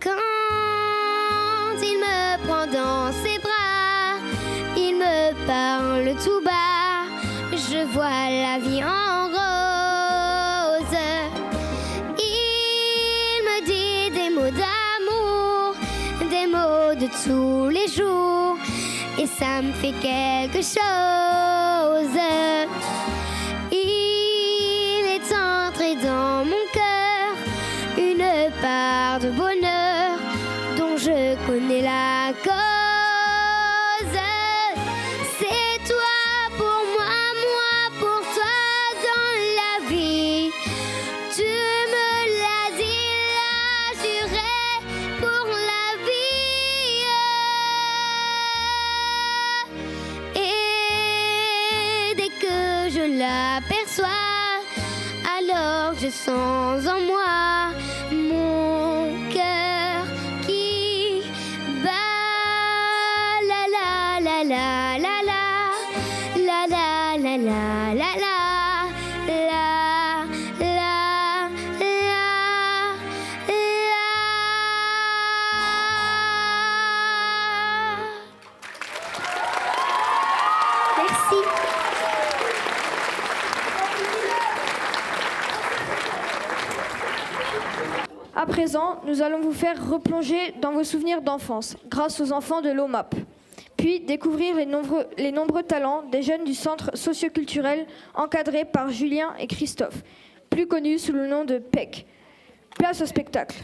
Quand il me prend dans ses bras, il me parle tout bas, je vois la vie en rose. Il me dit des mots d'amour, des mots de tous les jours, et ça me fait quelque chose. Il est entré dans mon cœur une part de bonheur dont je connais la cause. C'est toi pour moi, moi pour toi dans la vie. Tu me l'as dit, l'as juré pour la vie. Et dès que je l'aperçois, alors je sens en moi mon cœur qui bat. La la la la la la la la la la la la la la Merci. À présent, nous allons vous faire replonger dans vos souvenirs d'enfance grâce aux enfants de l'OMAP. Puis découvrir les nombreux talents des jeunes du centre socioculturel encadré par Julien et Christophe, plus connus sous le nom de PEC. Place au spectacle.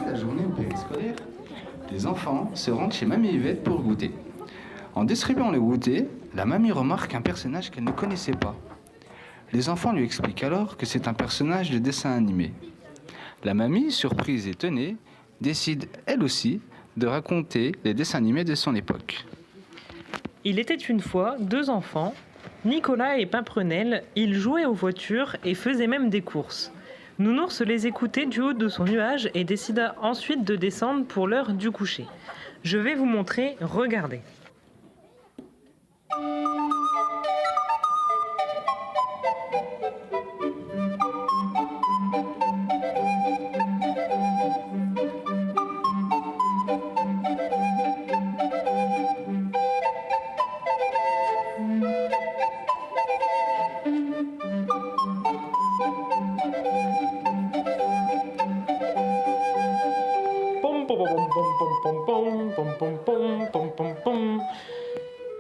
La journée au périscolaire, les enfants se rendent chez Mamie Yvette pour goûter. En distribuant le goûter, la mamie remarque un personnage qu'elle ne connaissait pas. Les enfants lui expliquent alors que c'est un personnage de dessin animé. La mamie, surprise et étonnée, décide elle aussi de raconter les dessins animés de son époque. Il était une fois 2 enfants, Nicolas et Pimprenel. Ils jouaient aux voitures et faisaient même des courses. Nounours les écoutait du haut de son nuage et décida ensuite de descendre pour l'heure du coucher. Je vais vous montrer, regardez.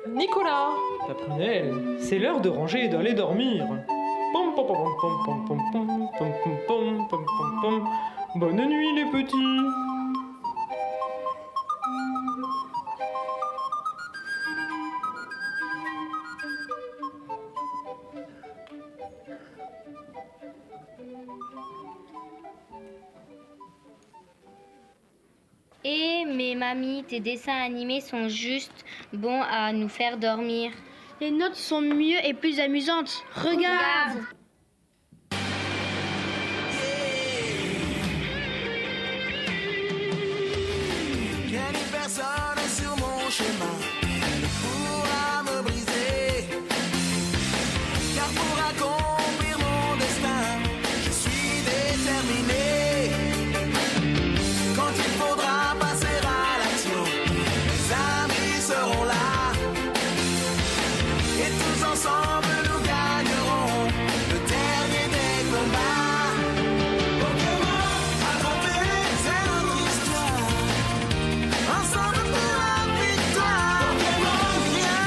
Nicolas, Pimprenel, c'est l'heure de ranger et d'aller dormir. Bonne nuit les petits. Mais mamie, tes dessins animés sont juste bons à nous faire dormir. Les nôtres sont mieux et plus amusantes. Regarde. Quelle personne sur mon chemin pourra me briser, car pour accomplir mon destin, je suis déterminé. Quand il faudra passer à l'action, mes amis seront là, et tous ensemble nous gagnerons le dernier des combats. Pokémon, attrapez-les, c'est notre histoire. Ensemble pour la victoire. Pokémon, rien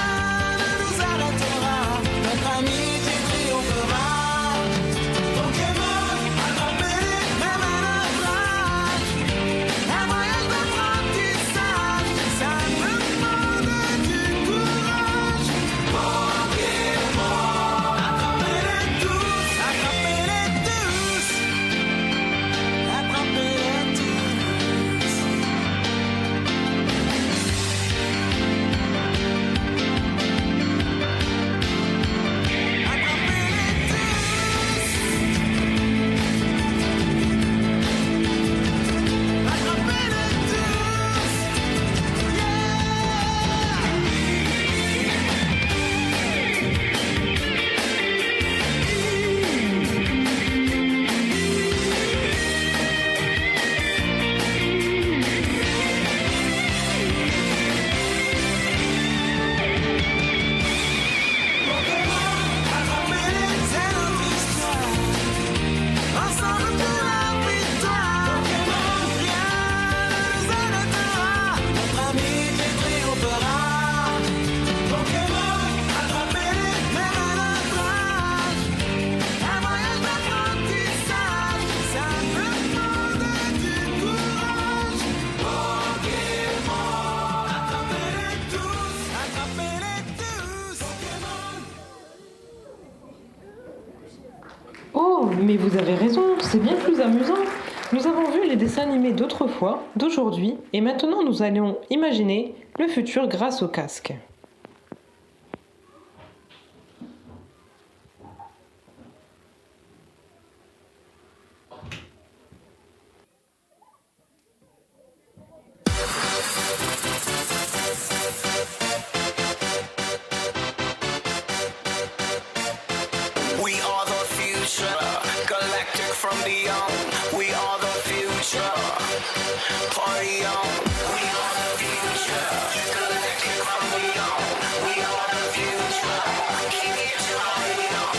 ne nous arrêtera. Notre amitié triomphera. Pokémon, attrapez-les, même à notre âge. Un voyage d'apprentissage, ça demande du courage. Pokémon, attrapez-les tous, attrapez-les tous, attrapez-les tous. C'est notre histoire. Ensemble pour la victoire. Pokémon, rien ne nous arrêtera. Notre amitié triomphera. Pokémon, attrapez-les, même à notre âge. Un voyage d'apprentissage, ça demande du courage. Pokémon, attrapez-les tous, attrapez-les tous. Pokémon. Oh, mais vous avez raison, c'est bien plus amusant. Nous avons vu les dessins animés d'autrefois, d'aujourd'hui, et maintenant nous allons imaginer le futur grâce au casque. We are the future, galactic from beyond. We are the future, party on. We are the future, galactic from beyond. We are the future, keep it party on.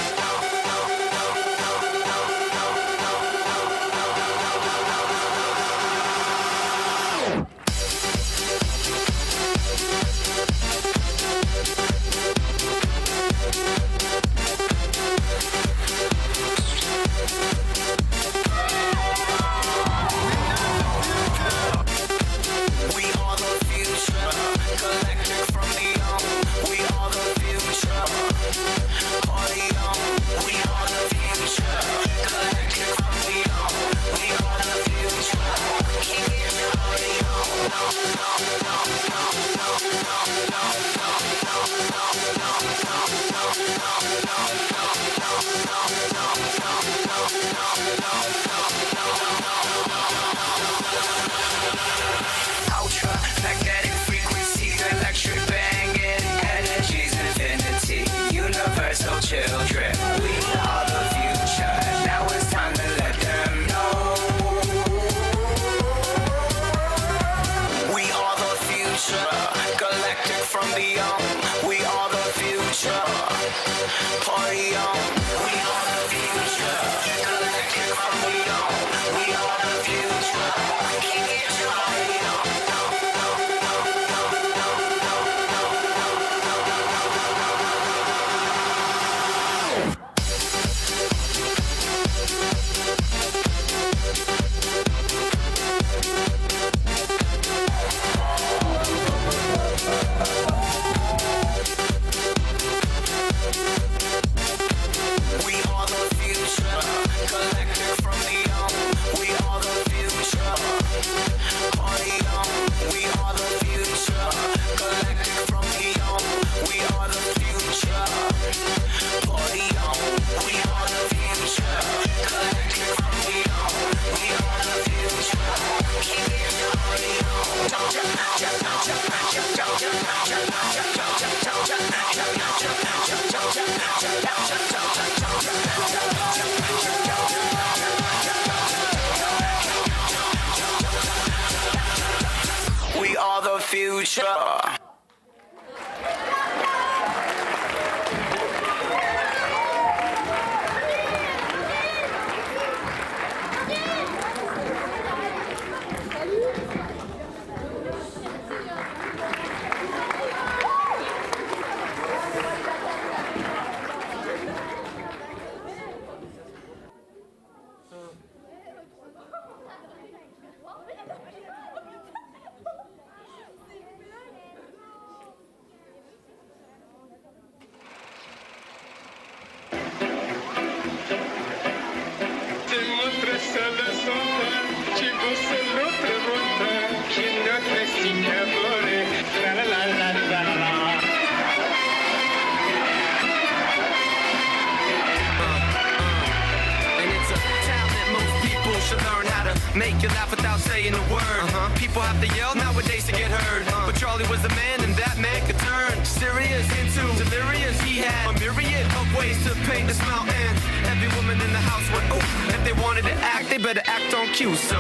should learn how to make you laugh without saying a word. People have to yell nowadays to get heard. But Charlie was the man, and that man could turn serious into delirious. He had a myriad of ways to paint this mountain. Every woman in the house went, ooh. If they wanted to act, they better act on cue. So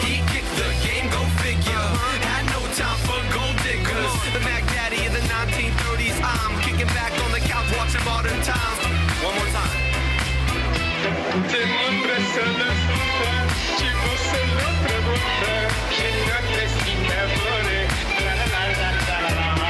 he kicked the game, go figure. Had no time for gold diggers. The Mac Daddy in the 1930s. I'm kicking back on the couch watching Modern Times. One more time. Te mândră de frută și o să le preguntă și nu crezi nevoie. La la la la la la la.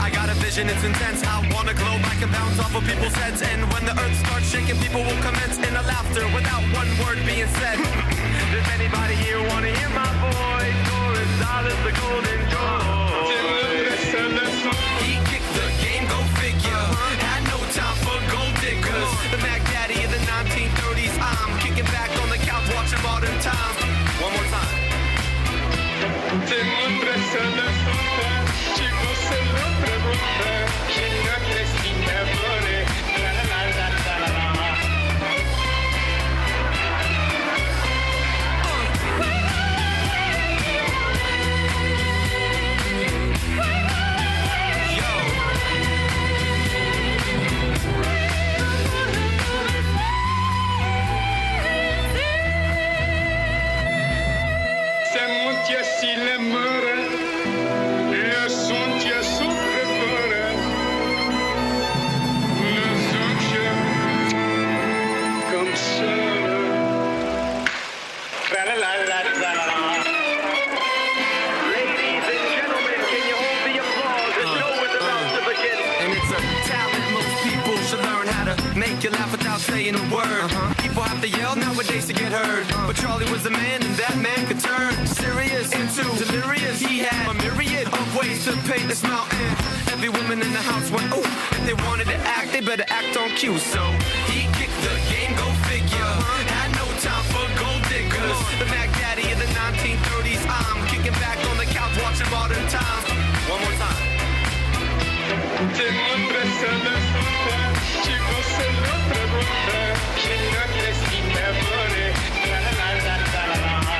I got a vision, it's intense. I want a globe I can bounce off of people's heads. And when the earth starts shaking, people will commence in a laughter without one word being said. Does anybody here want to hear my voice? Golden dollars, the golden joy. He kicked the game, go figure. Had no time for gold diggers. The Mac Daddy in the 1930s. I'm kicking back on the couch watching Modern Times. One more time. Te mândră să ne frută și o să le preguntă și nu crezi nevoie. La la la la la la la. Se muntie si le mără, le sunt e supre fără, le sunt și cum sără. La la la la la la. Ladies and gentlemen, can you hold the applause? The show is about to begin. And it's a talent most people should learn how to make you laugh without saying a word. People have to yell nowadays to get heard. But Charlie was the man, and that man could turn serious into delirious. He had a myriad of ways to paint this mountain. Every woman in the house went, ooh. If they wanted to act, they better act on cue. So he kicked the game, go figure. Had no time for gold diggers. The Mac Daddy in the 1930s. I'm kicking back on the couch watching Modern Times. One more time. Te mândră să ne frută și o să le preguntă și nu crezi nevoie. La la la la la la la.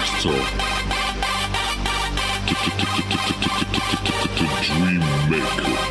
Master. Dream Maker.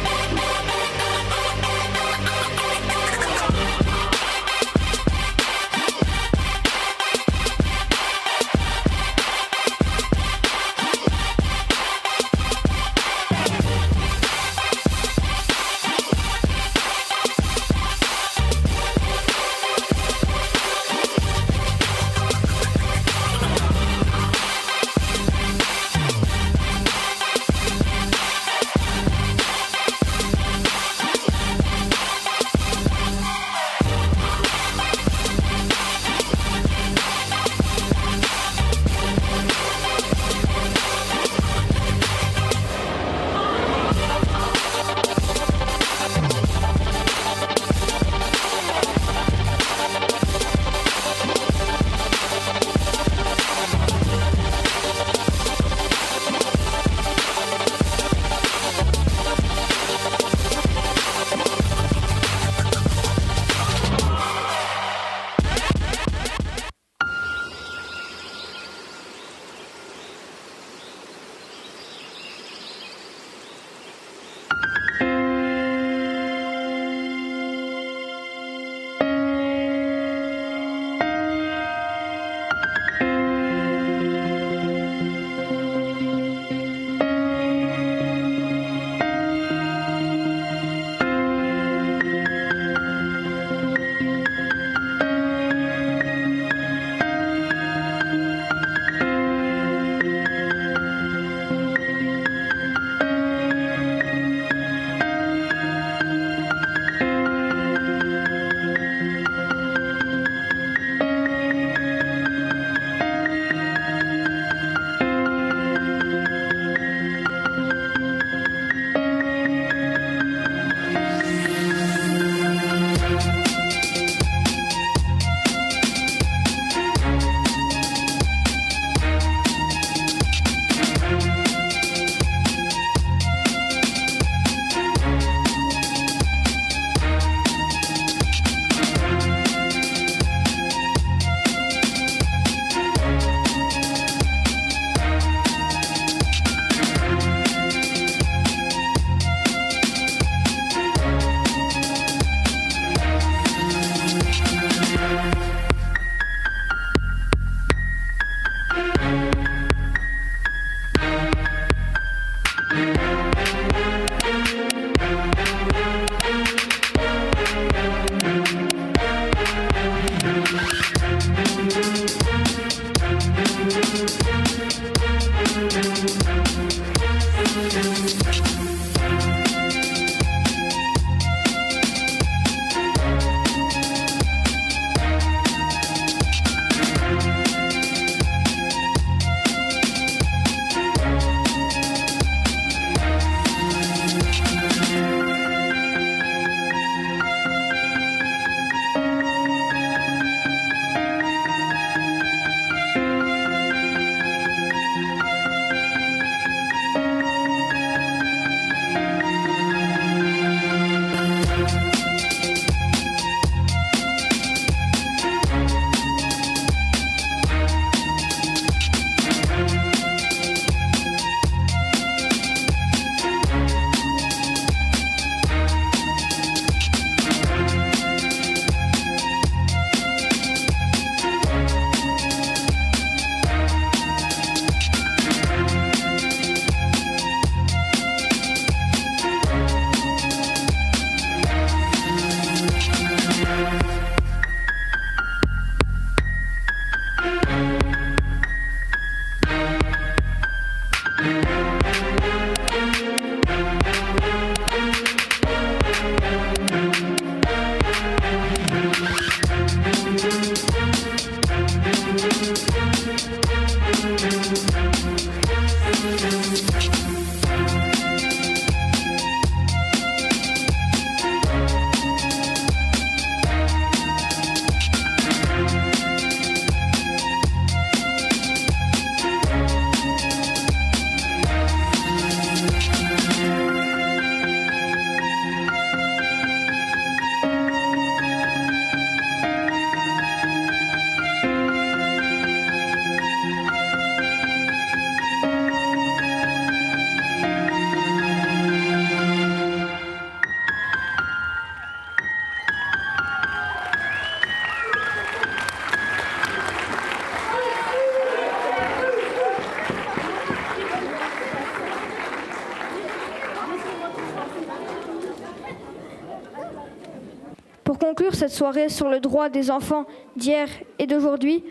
Pour conclure cette soirée sur le droit des enfants d'hier et d'aujourd'hui,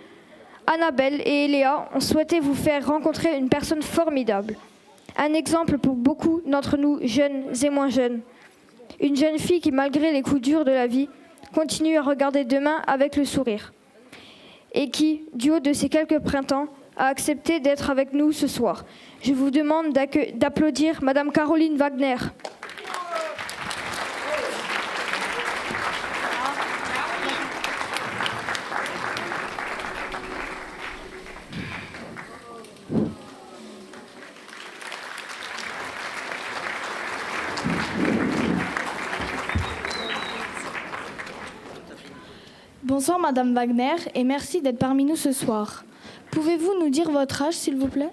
Annabelle et Eléa ont souhaité vous faire rencontrer une personne formidable. Un exemple pour beaucoup d'entre nous, jeunes et moins jeunes. Une jeune fille qui, malgré les coups durs de la vie, continue à regarder demain avec le sourire. Et qui, du haut de ces quelques printemps, a accepté d'être avec nous ce soir. Je vous demande d'applaudir Madame Caroline Wagner. Bonsoir Madame Wagner et merci d'être parmi nous ce soir. Pouvez-vous nous dire votre âge s'il vous plaît?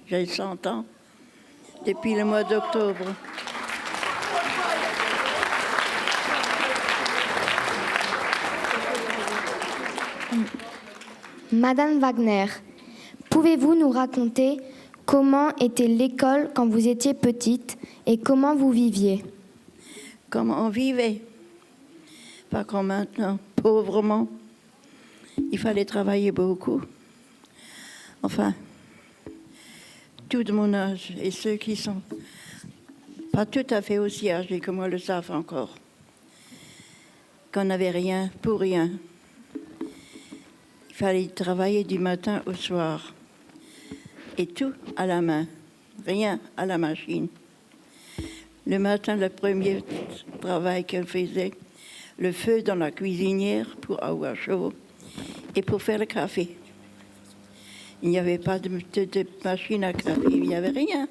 J'ai 100 ans, depuis le mois d'octobre. Madame Wagner, pouvez-vous nous raconter comment était l'école quand vous étiez petite et comment vous viviez? Comment on vivait? Pas comme maintenant, pauvrement. Il fallait travailler beaucoup. Enfin, tout de mon âge et ceux qui sont pas tout à fait aussi âgés que moi le savent encore. Qu'on n'avait rien pour rien. Il fallait travailler du matin au soir. Et tout à la main, rien à la machine. Le matin, le premier travail qu'elle faisait, le feu dans la cuisinière pour avoir chaud et pour faire le café. Il n'y avait pas de machine à café, il n'y avait rien.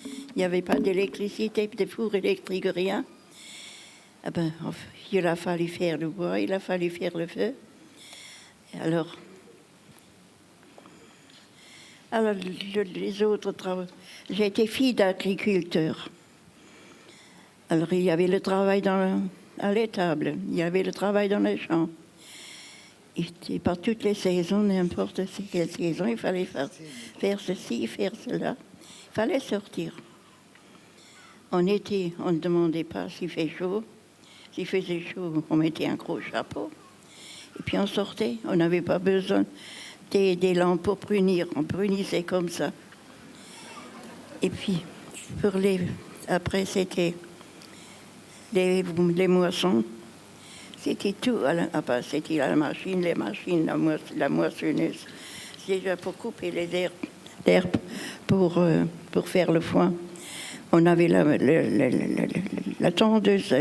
Il n'y avait pas d'électricité, de four électrique, rien. Eh ben, il a fallu faire le bois, il a fallu faire le feu. Et alors les autres travaux. J'ai été fille d'agriculteur. Alors il y avait le travail à l'étable, il y avait le travail dans les champs. Et par toutes les saisons, n'importe quelle saison, il fallait faire ceci, faire cela. Il fallait sortir. En été, on ne demandait pas s'il fait chaud. S'il faisait chaud, on mettait un gros chapeau. Et puis on sortait. On n'avait pas besoin des lampes pour brunir. On brunissait comme ça. Et puis, après, c'était les moissons. C'était tout. C'était la machine, les machines, la moissonneuse. Déjà pour couper les herbes, pour faire le foin. On avait la tondeuse,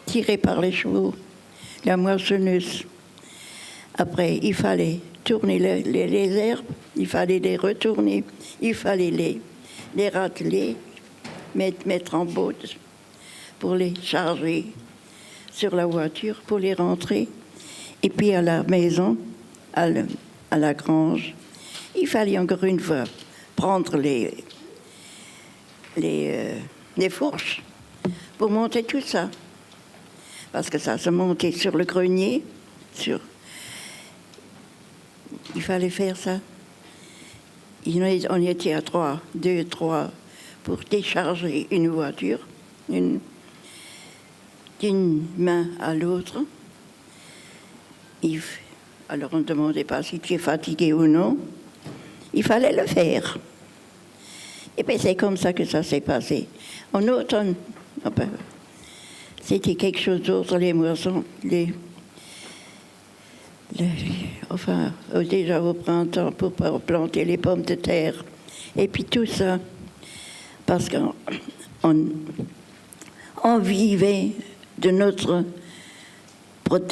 tirée par les chevaux, la moissonneuse. Après, il fallait tourner les herbes, il fallait les retourner, il fallait les rateler, mettre en botte pour les charger sur la voiture, pour les rentrer. Et puis à la maison, à la grange, il fallait encore une fois prendre les fourches pour monter tout ça. Parce que ça se montait sur le grenier. Il fallait faire ça. On était à 2, 3, pour décharger une voiture, d'une main à l'autre. Alors on ne demandait pas si tu es fatigué ou non. Il fallait le faire. Et bien c'est comme ça que ça s'est passé. En automne, c'était quelque chose d'autre, les moissons, déjà au printemps pour planter les pommes de terre. Et puis tout ça, parce qu'on vivait de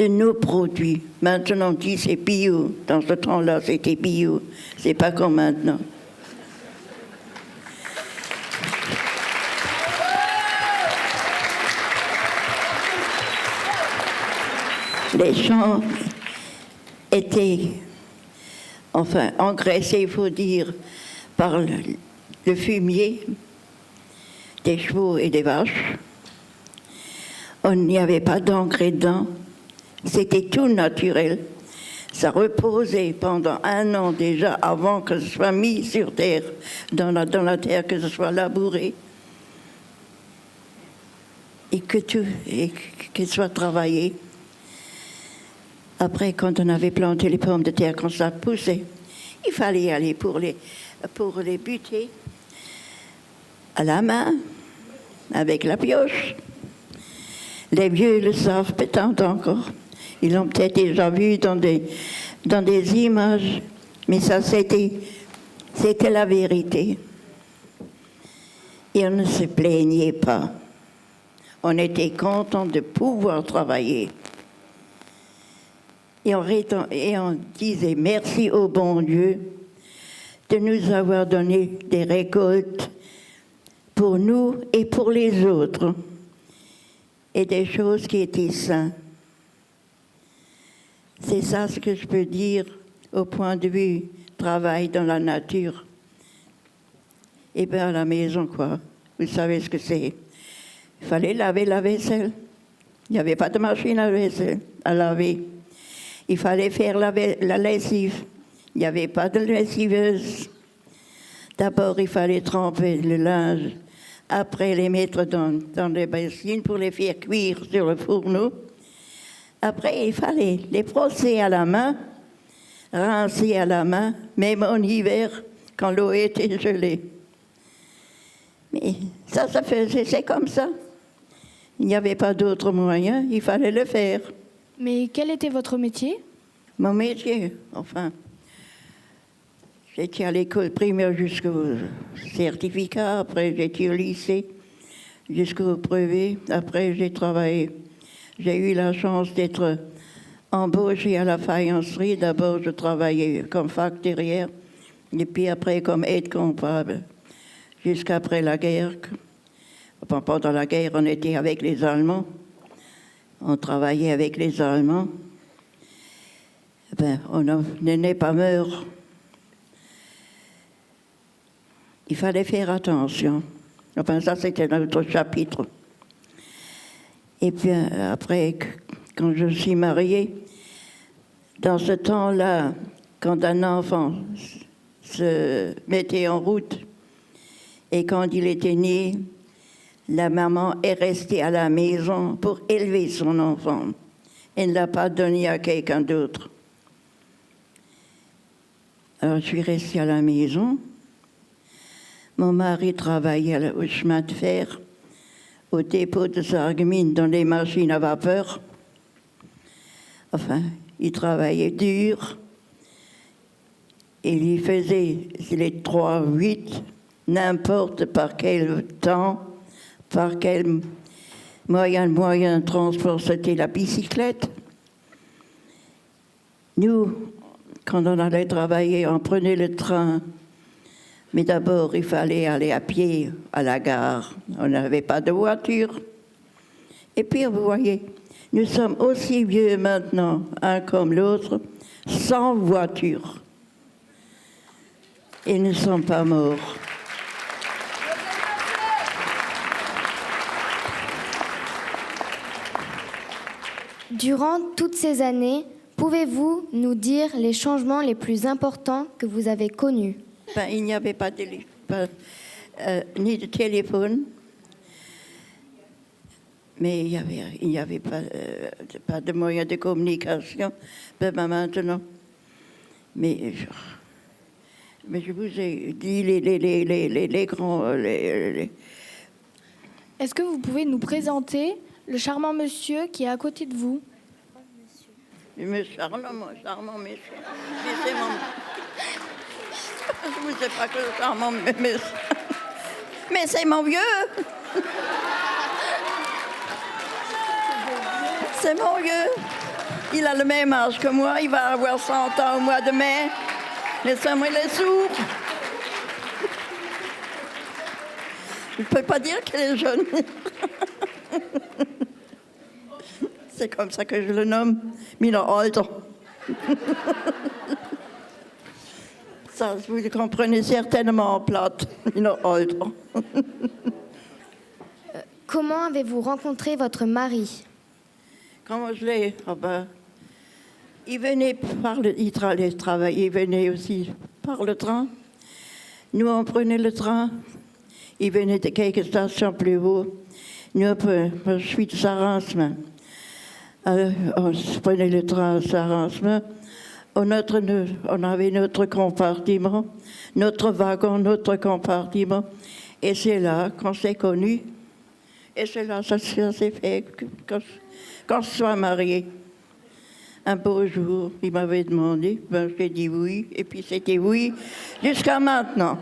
nos produits. Maintenant, on dit c'est bio. Dans ce temps-là, c'était bio. C'est pas comme maintenant. Les champs étaient, engraissés, il faut dire, par le fumier des chevaux et des vaches. On n'y avait pas d'engrais dedans. C'était tout naturel. Ça reposait pendant 1 an déjà avant que ce soit mis sur terre, dans la terre, que ce soit labouré. et que soit travaillé. Après, quand on avait planté les pommes de terre, quand ça poussait, il fallait y aller pour les buter à la main, avec la pioche. Les vieux le savent peut-être encore. Ils l'ont peut-être déjà vu dans des images, mais ça, c'était la vérité. Et on ne se plaignait pas. On était content de pouvoir travailler. Et on disait merci au bon Dieu de nous avoir donné des récoltes pour nous et pour les autres, et des choses qui étaient saines. C'est ça ce que je peux dire au point de vue travail dans la nature. Et bien à la maison, quoi. Vous savez ce que c'est. Il fallait laver la vaisselle. Il n'y avait pas de machine à laver. Il fallait faire la lessive. Il n'y avait pas de lessiveuse. D'abord, il fallait tremper le linge. Après, les mettre dans les bassines pour les faire cuire sur le fourneau. Après, il fallait les brosser à la main, rincer à la main, même en hiver, quand l'eau était gelée. Mais ça faisait, c'est comme ça. Il n'y avait pas d'autre moyen, il fallait le faire. Mais quel était votre métier? Mon métier, enfin, j'étais à l'école primaire jusqu'au certificat, après j'étais au lycée jusqu'au brevet, après j'ai travaillé. J'ai eu la chance d'être embauchée à la faïencerie. D'abord, je travaillais comme facturière, et puis après comme aide-comptable, jusqu'après la guerre. Enfin, pendant la guerre, on était avec les Allemands. On travaillait avec les Allemands. Ben, on n'est pas mort. Il fallait faire attention. Enfin, ça, c'était notre chapitre. Et puis après, quand je suis mariée, dans ce temps-là, quand un enfant se mettait en route et quand il était né, la maman est restée à la maison pour élever son enfant. Elle ne l'a pas donné à quelqu'un d'autre. Alors je suis restée à la maison. Mon mari travaillait au chemin de fer, au dépôt de Sarreguemines, dans les machines à vapeur. Enfin, il travaillait dur. Il y faisait les 3-8, n'importe par quel temps, par quel moyen de transport, c'était la bicyclette. Nous, quand on allait travailler, on prenait le train. Mais d'abord, il fallait aller à pied à la gare. On n'avait pas de voiture. Et puis, vous voyez, nous sommes aussi vieux maintenant, un comme l'autre, sans voiture. Et nous ne sommes pas morts. Durant toutes ces années, pouvez-vous nous dire les changements les plus importants que vous avez connus? Il n'y avait pas ni de téléphone, mais il n'y avait pas de moyens de communication maintenant. Mais je vous ai dit les grands... Est-ce que vous pouvez nous présenter le charmant monsieur qui est à côté de vous? Le charmant monsieur. C'est mon... Je ne sais pas que le charmant monsieur. Mais c'est mon vieux. C'est mon vieux. Il a le même âge que moi. Il va avoir 100 ans au mois de mai. Laissez-moi les sourds. Je ne peux pas dire qu'il est jeune. C'est comme ça que je le nomme. Mina Alter. Ça, vous le comprenez certainement en plate. Mina Alter. Comment avez-vous rencontré votre mari? Comment je l'ai? Il venait il travailler, il venait aussi par le train. Nous, on prenait le train. Il venait de quelques stations plus haut. Nous, je suis de Sarasme. On prenait le train à Sarasme. On avait notre compartiment, notre wagon, notre compartiment. Et c'est là qu'on s'est connus. Et c'est là ça s'est fait quand je suis mariée. Un beau jour, il m'avait demandé, j'ai dit oui, et puis c'était oui jusqu'à maintenant.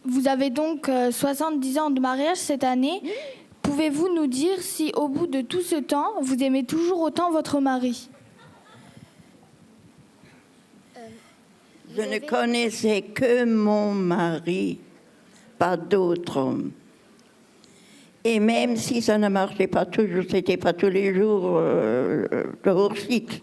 Vous avez donc 70 ans de mariage cette année. Pouvez-vous nous dire si, au bout de tout ce temps, vous aimez toujours autant votre mari ? Je ne connaissais que mon mari, pas d'autres hommes. Et même si ça ne marchait pas toujours, c'était pas tous les jours réussite.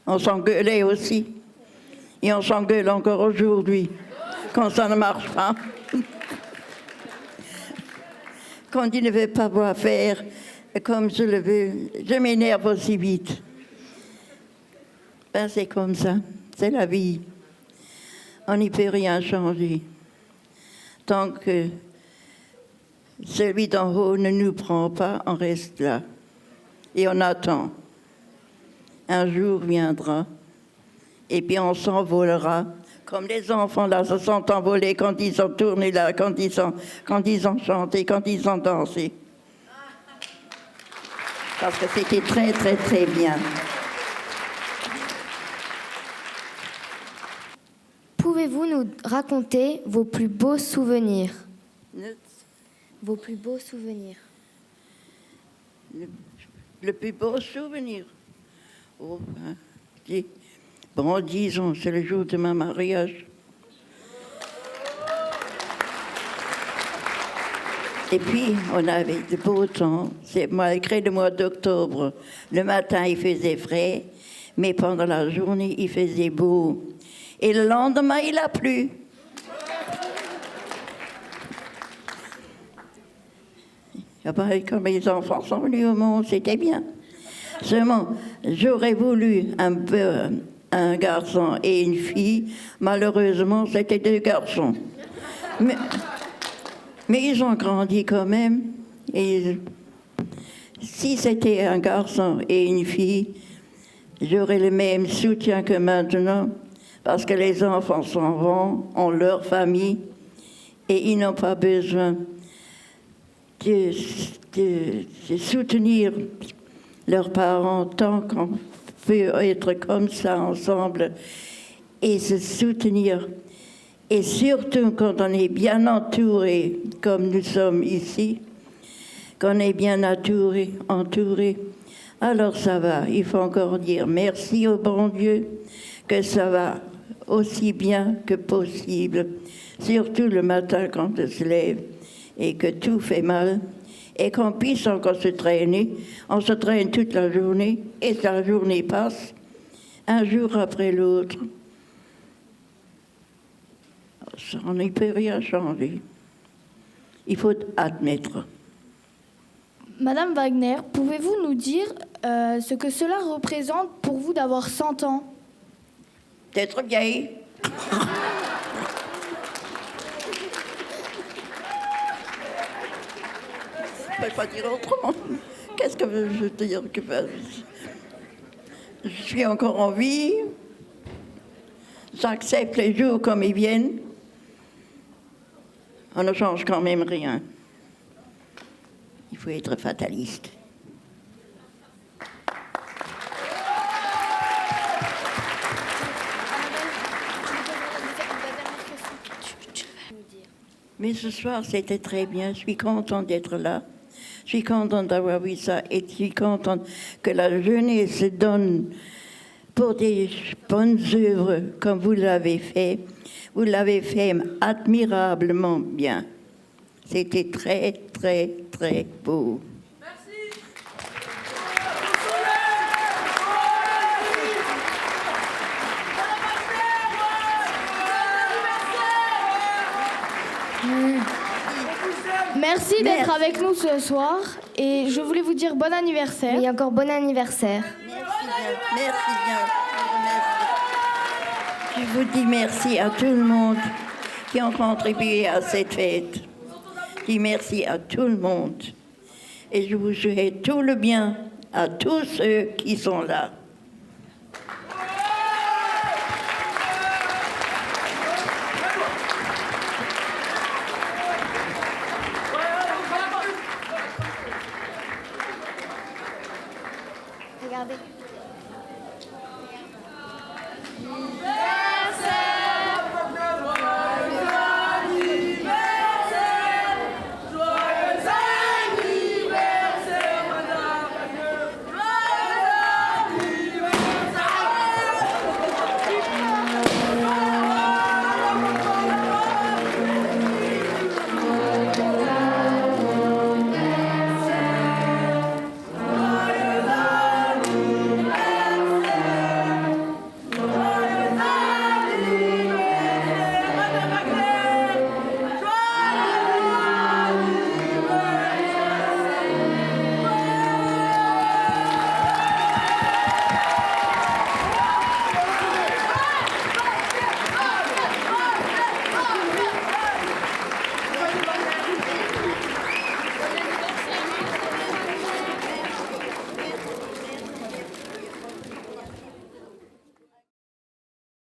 On s'engueulait aussi. Et on s'engueule encore aujourd'hui, quand ça ne marche pas. Quand il ne veut pas voir faire comme je le veux, je m'énerve aussi vite. Ben, c'est comme ça, c'est la vie. On n'y peut rien changer. Tant que celui d'en haut ne nous prend pas, on reste là. Et on attend. Un jour viendra. Et puis on s'envolera. Comme les enfants là se sont envolés quand ils ont tourné là, quand ils ont chanté, quand ils ont dansé. Parce que c'était très, très, très bien. Pouvez-vous nous raconter vos plus beaux souvenirs ? Vos plus beaux souvenirs. Le plus beau souvenir. Oh, bon, disons, c'est le jour de mon mariage. Et puis, on avait de beau temps. C'est malgré le mois d'octobre. Le matin, il faisait frais, mais pendant la journée, il faisait beau. Et le lendemain, il a plu. Comme les enfants sont venus au monde, c'était bien. Seulement, j'aurais voulu un garçon et une fille. Malheureusement, c'était 2 garçons. Mais ils ont grandi quand même. Et si c'était un garçon et une fille, j'aurais le même soutien que maintenant, parce que les enfants s'en vont, ont leur famille, et ils n'ont pas besoin de soutenir leurs parents tant qu'on peut être comme ça ensemble et se soutenir. Et surtout quand on est bien entouré, comme nous sommes ici, qu'on est bien entouré, alors ça va. Il faut encore dire merci au bon Dieu que ça va aussi bien que possible, surtout le matin quand on se lève et que tout fait mal, et qu'on puisse encore se traîner. On se traîne toute la journée, et la journée passe, un jour après l'autre. On n'y peut rien changer. Il faut admettre. Madame Wagner, pouvez-vous nous dire ce que cela représente pour vous d'avoir 100 ans ? D'être vieille. Je ne peux pas dire autrement. Qu'est-ce que je veux dire que je suis encore en vie. J'accepte les jours comme ils viennent. On ne change quand même rien. Il faut être fataliste. Mais ce soir, c'était très bien. Je suis contente d'être là. Je suis contente d'avoir vu ça. Et je suis contente que la jeunesse se donne pour des bonnes œuvres comme vous l'avez fait. Vous l'avez fait admirablement bien. C'était très, très, très beau. Merci d'être avec nous ce soir et je voulais vous dire bon anniversaire. Et encore bon anniversaire. Merci bien. Je vous dis merci à tout le monde qui ont contribué à cette fête. Je dis merci à tout le monde. Et je vous souhaite tout le bien à tous ceux qui sont là.